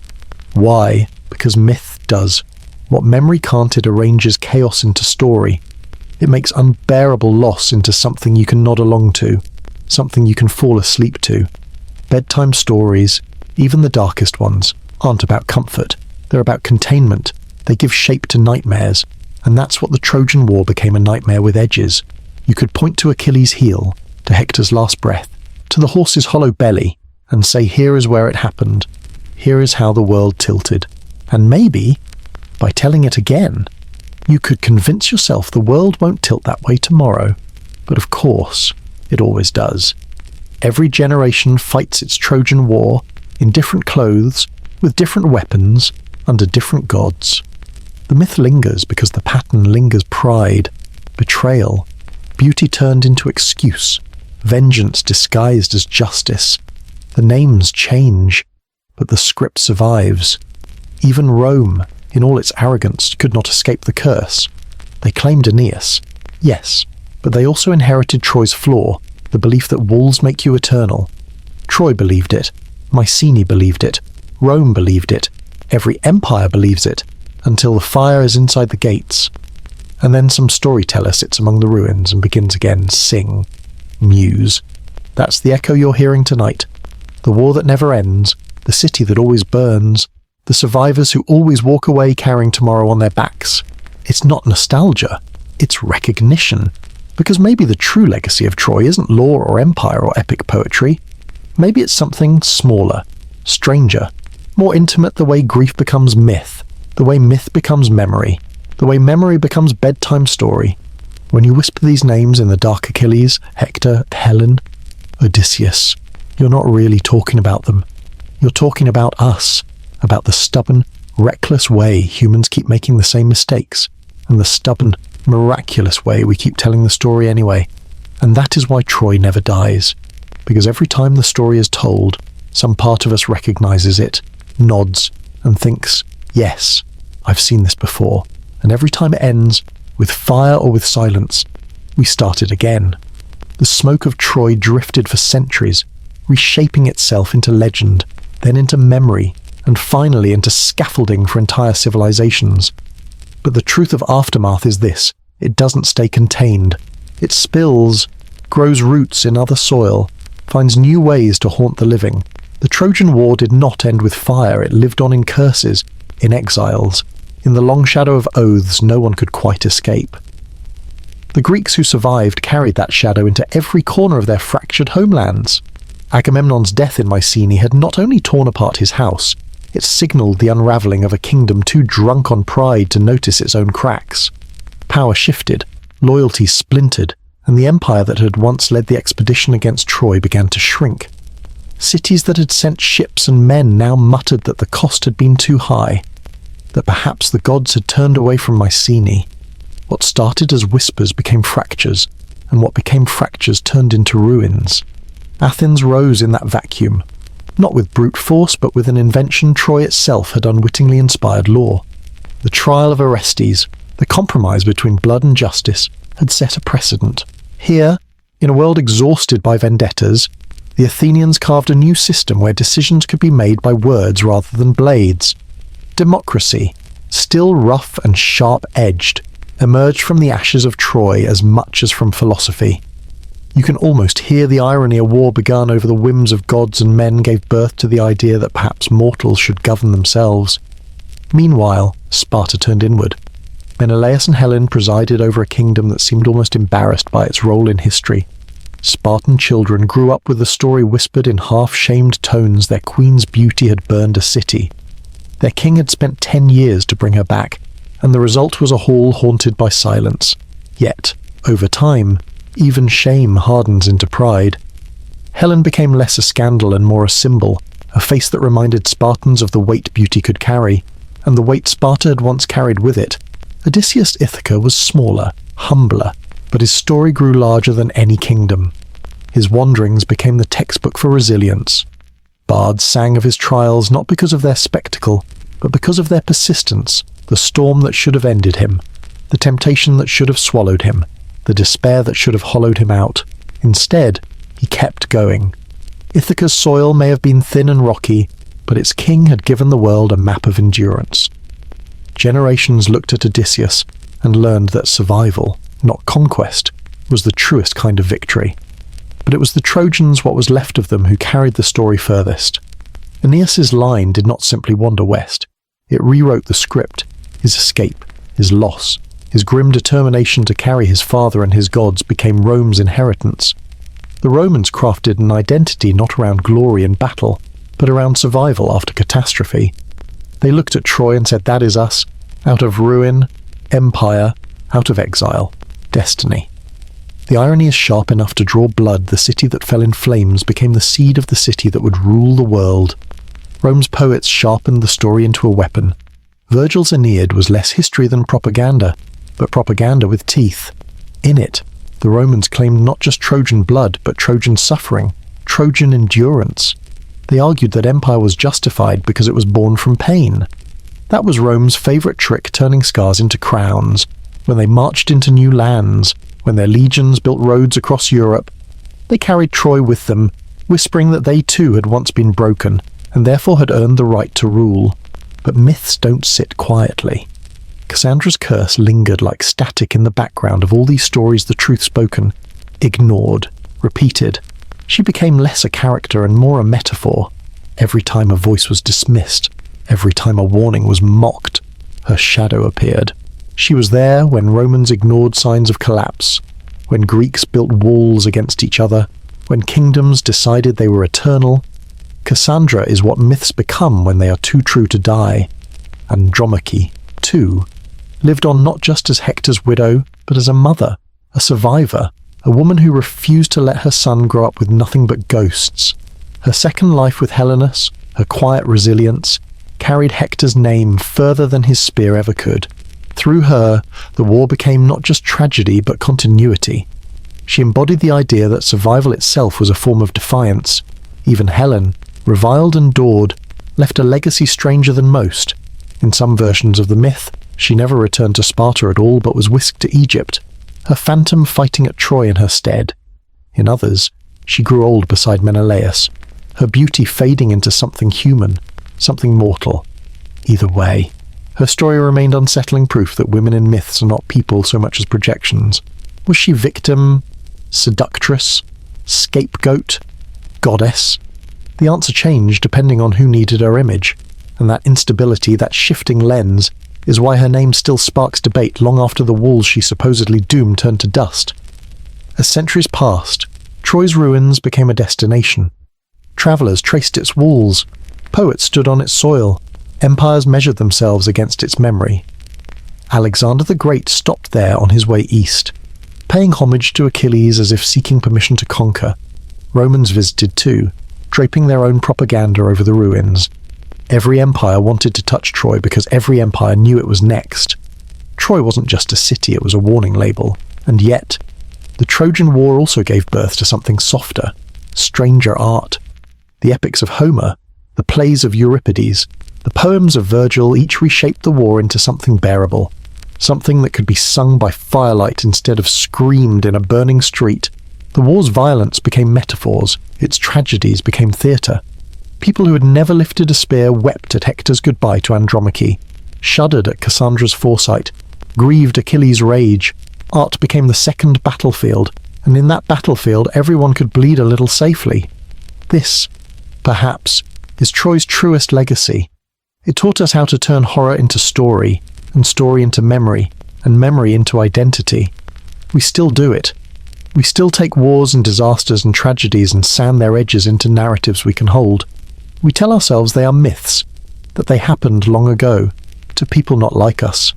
Why? Because myth does. What memory can't, it arranges chaos into story. It makes unbearable loss into something you can nod along to, something you can fall asleep to. Bedtime stories, even the darkest ones, aren't about comfort. They're about containment. They give shape to nightmares. And that's what the Trojan War became, a nightmare with edges. You could point to Achilles' heel, to Hector's last breath, to the horse's hollow belly, and say, here is where it happened. Here is how the world tilted. And maybe, by telling it again, you could convince yourself the world won't tilt that way tomorrow. But of course, it always does. Every generation fights its Trojan War, in different clothes, with different weapons, under different gods. The myth lingers because the pattern lingers: pride, betrayal, beauty turned into excuse, vengeance disguised as justice. The names change, but the script survives. Even Rome, in all its arrogance, could not escape the curse. They claimed Aeneas, yes, but they also inherited Troy's flaw, the belief that walls make you eternal. Troy believed it, Mycenae believed it, Rome believed it, every empire believes it, until the fire is inside the gates. And then some storyteller sits among the ruins and begins again: sing, muse. That's the echo you're hearing tonight. The war that never ends, the city that always burns, the survivors who always walk away carrying tomorrow on their backs. It's not nostalgia, it's recognition. Because maybe the true legacy of Troy isn't lore or empire or epic poetry. Maybe it's something smaller, stranger, more intimate, the way grief becomes myth, the way myth becomes memory, the way memory becomes bedtime story. When you whisper these names in the dark Achilles, Hector, Helen, Odysseus, you're not really talking about them. You're talking about us, about the stubborn, reckless way humans keep making the same mistakes, and the stubborn, miraculous way we keep telling the story anyway. And that is why Troy never dies. Because every time the story is told, some part of us recognizes it, nods, and thinks, yes, I've seen this before. And every time it ends, with fire or with silence, we start it again. The smoke of Troy drifted for centuries, reshaping itself into legend, then into memory, and finally into scaffolding for entire civilizations. But the truth of Aftermath is this: it doesn't stay contained. It spills, grows roots in other soil, finds new ways to haunt the living. The Trojan War did not end with fire, it lived on in curses, in exiles, in the long shadow of oaths no one could quite escape. The Greeks who survived carried that shadow into every corner of their fractured homelands. Agamemnon's death in Mycenae had not only torn apart his house, it signalled the unravelling of a kingdom too drunk on pride to notice its own cracks. Power shifted, loyalty splintered, and the empire that had once led the expedition against Troy began to shrink. Cities that had sent ships and men now muttered that the cost had been too high, that perhaps the gods had turned away from Mycenae. What started as whispers became fractures, and what became fractures turned into ruins. Athens rose in that vacuum, not with brute force, but with an invention Troy itself had unwittingly inspired law. The trial of Orestes, the compromise between blood and justice, had set a precedent. Here, in a world exhausted by vendettas, the Athenians carved a new system where decisions could be made by words rather than blades. Democracy, still rough and sharp-edged, emerged from the ashes of Troy as much as from philosophy. You can almost hear the irony a war begun over the whims of gods and men gave birth to the idea that perhaps mortals should govern themselves. Meanwhile, Sparta turned inward. Menelaus and Helen presided over a kingdom that seemed almost embarrassed by its role in history. Spartan children grew up with the story whispered in half-shamed tones their queen's beauty had burned a city. Their king had spent 10 years to bring her back, and the result was a hall haunted by silence. Yet, over time, even shame hardens into pride. Helen became less a scandal and more a symbol, a face that reminded Spartans of the weight beauty could carry, and the weight Sparta had once carried with it. Odysseus' Ithaca was smaller, humbler, but his story grew larger than any kingdom. His wanderings became the textbook for resilience. Bards sang of his trials not because of their spectacle, but because of their persistence, the storm that should have ended him, the temptation that should have swallowed him, the despair that should have hollowed him out. Instead, he kept going. Ithaca's soil may have been thin and rocky, but its king had given the world a map of endurance. Generations looked at Odysseus and learned that survival, not conquest, was the truest kind of victory. But it was the Trojans, what was left of them, who carried the story furthest. Aeneas's line did not simply wander west. It rewrote the script, his escape, his loss. His grim determination to carry his father and his gods became Rome's inheritance. The Romans crafted an identity not around glory and battle, but around survival after catastrophe. They looked at Troy and said, that is us, out of ruin, empire, out of exile, destiny. The irony is sharp enough to draw blood. The city that fell in flames became the seed of the city that would rule the world. Rome's poets sharpened the story into a weapon. Virgil's Aeneid was less history than propaganda, but propaganda with teeth. In it, the Romans claimed not just Trojan blood, but Trojan suffering, Trojan endurance. They argued that empire was justified because it was born from pain. That was Rome's favourite trick, turning scars into crowns. When they marched into new lands, when their legions built roads across Europe, they carried Troy with them, whispering that they too had once been broken, and therefore had earned the right to rule. But myths don't sit quietly. Cassandra's curse lingered like static in the background of all these stories, the truth spoken, ignored, repeated. She became less a character and more a metaphor. Every time a voice was dismissed, every time a warning was mocked, her shadow appeared. She was there when Romans ignored signs of collapse, when Greeks built walls against each other, when kingdoms decided they were eternal. Cassandra is what myths become when they are too true to die. Andromache, too, lived on not just as Hector's widow, but as a mother, a survivor, a woman who refused to let her son grow up with nothing but ghosts. Her second life with Helenus, her quiet resilience, carried Hector's name further than his spear ever could. Through her, the war became not just tragedy but continuity. She embodied the idea that survival itself was a form of defiance. Even Helen, reviled and adored, left a legacy stranger than most. In some versions of the myth, she never returned to Sparta at all but was whisked to Egypt, her phantom fighting at Troy in her stead. In others, she grew old beside Menelaus, her beauty fading into something human, something mortal. Either way, her story remained unsettling proof that women in myths are not people so much as projections. Was she victim, seductress, scapegoat, goddess? The answer changed depending on who needed her image, and that instability, that shifting lens, is why her name still sparks debate long after the walls she supposedly doomed turned to dust. As centuries passed, Troy's ruins became a destination. Travellers traced its walls, poets stood on its soil, empires measured themselves against its memory. Alexander the Great stopped there on his way east, paying homage to Achilles as if seeking permission to conquer. Romans visited too, draping their own propaganda over the ruins. Every empire wanted to touch Troy because every empire knew it was next. Troy wasn't just a city, it was a warning label. And yet, the Trojan War also gave birth to something softer, stranger art. The epics of Homer, the plays of Euripides, the poems of Virgil each reshaped the war into something bearable, something that could be sung by firelight instead of screamed in a burning street. The war's violence became metaphors, its tragedies became theatre. People who had never lifted a spear wept at Hector's goodbye to Andromache, shuddered at Cassandra's foresight, grieved Achilles' rage. Art became the second battlefield, and in that battlefield everyone could bleed a little safely. This, perhaps, is Troy's truest legacy. It taught us how to turn horror into story, and story into memory, and memory into identity. We still do it. We still take wars and disasters and tragedies and sand their edges into narratives we can hold. We tell ourselves they are myths, that they happened long ago, to people not like us.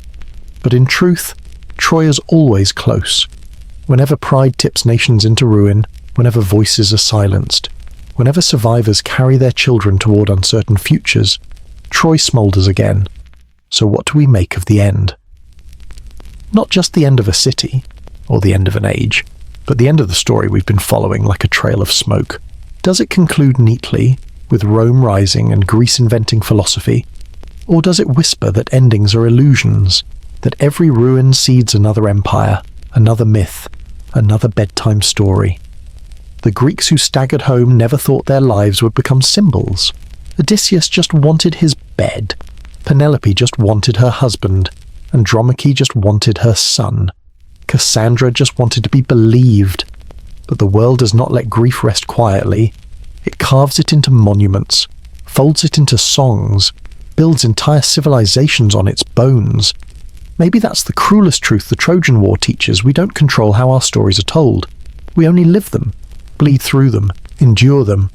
But in truth, Troy is always close. Whenever pride tips nations into ruin, whenever voices are silenced, whenever survivors carry their children toward uncertain futures, Troy smoulders again. So what do we make of the end? Not just the end of a city, or the end of an age, but the end of the story we've been following like a trail of smoke. Does it conclude neatly, with Rome rising and Greece inventing philosophy? Or does it whisper that endings are illusions, that every ruin seeds another empire, another myth, another bedtime story? The Greeks who staggered home never thought their lives would become symbols. Odysseus just wanted his bed. Penelope just wanted her husband. Andromache just wanted her son. Cassandra just wanted to be believed. But the world does not let grief rest quietly. It carves it into monuments, folds it into songs, builds entire civilizations on its bones. Maybe that's the cruelest truth the Trojan War teaches. We don't control how our stories are told. We only live them, bleed through them, endure them.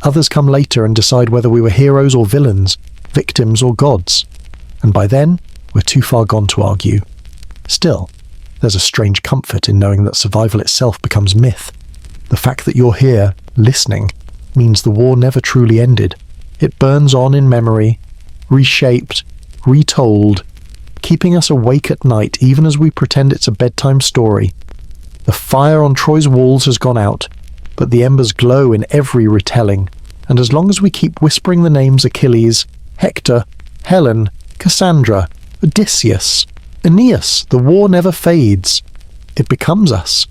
Others come later and decide whether we were heroes or villains, victims or gods. And by then, we're too far gone to argue. Still, there's a strange comfort in knowing that survival itself becomes myth. The fact that you're here, listening, means the war never truly ended. It burns on in memory, reshaped, retold, keeping us awake at night even as we pretend it's a bedtime story. The fire on Troy's walls has gone out, but the embers glow in every retelling, and as long as we keep whispering the names Achilles, Hector, Helen, Cassandra, Odysseus, Aeneas, the war never fades. It becomes us.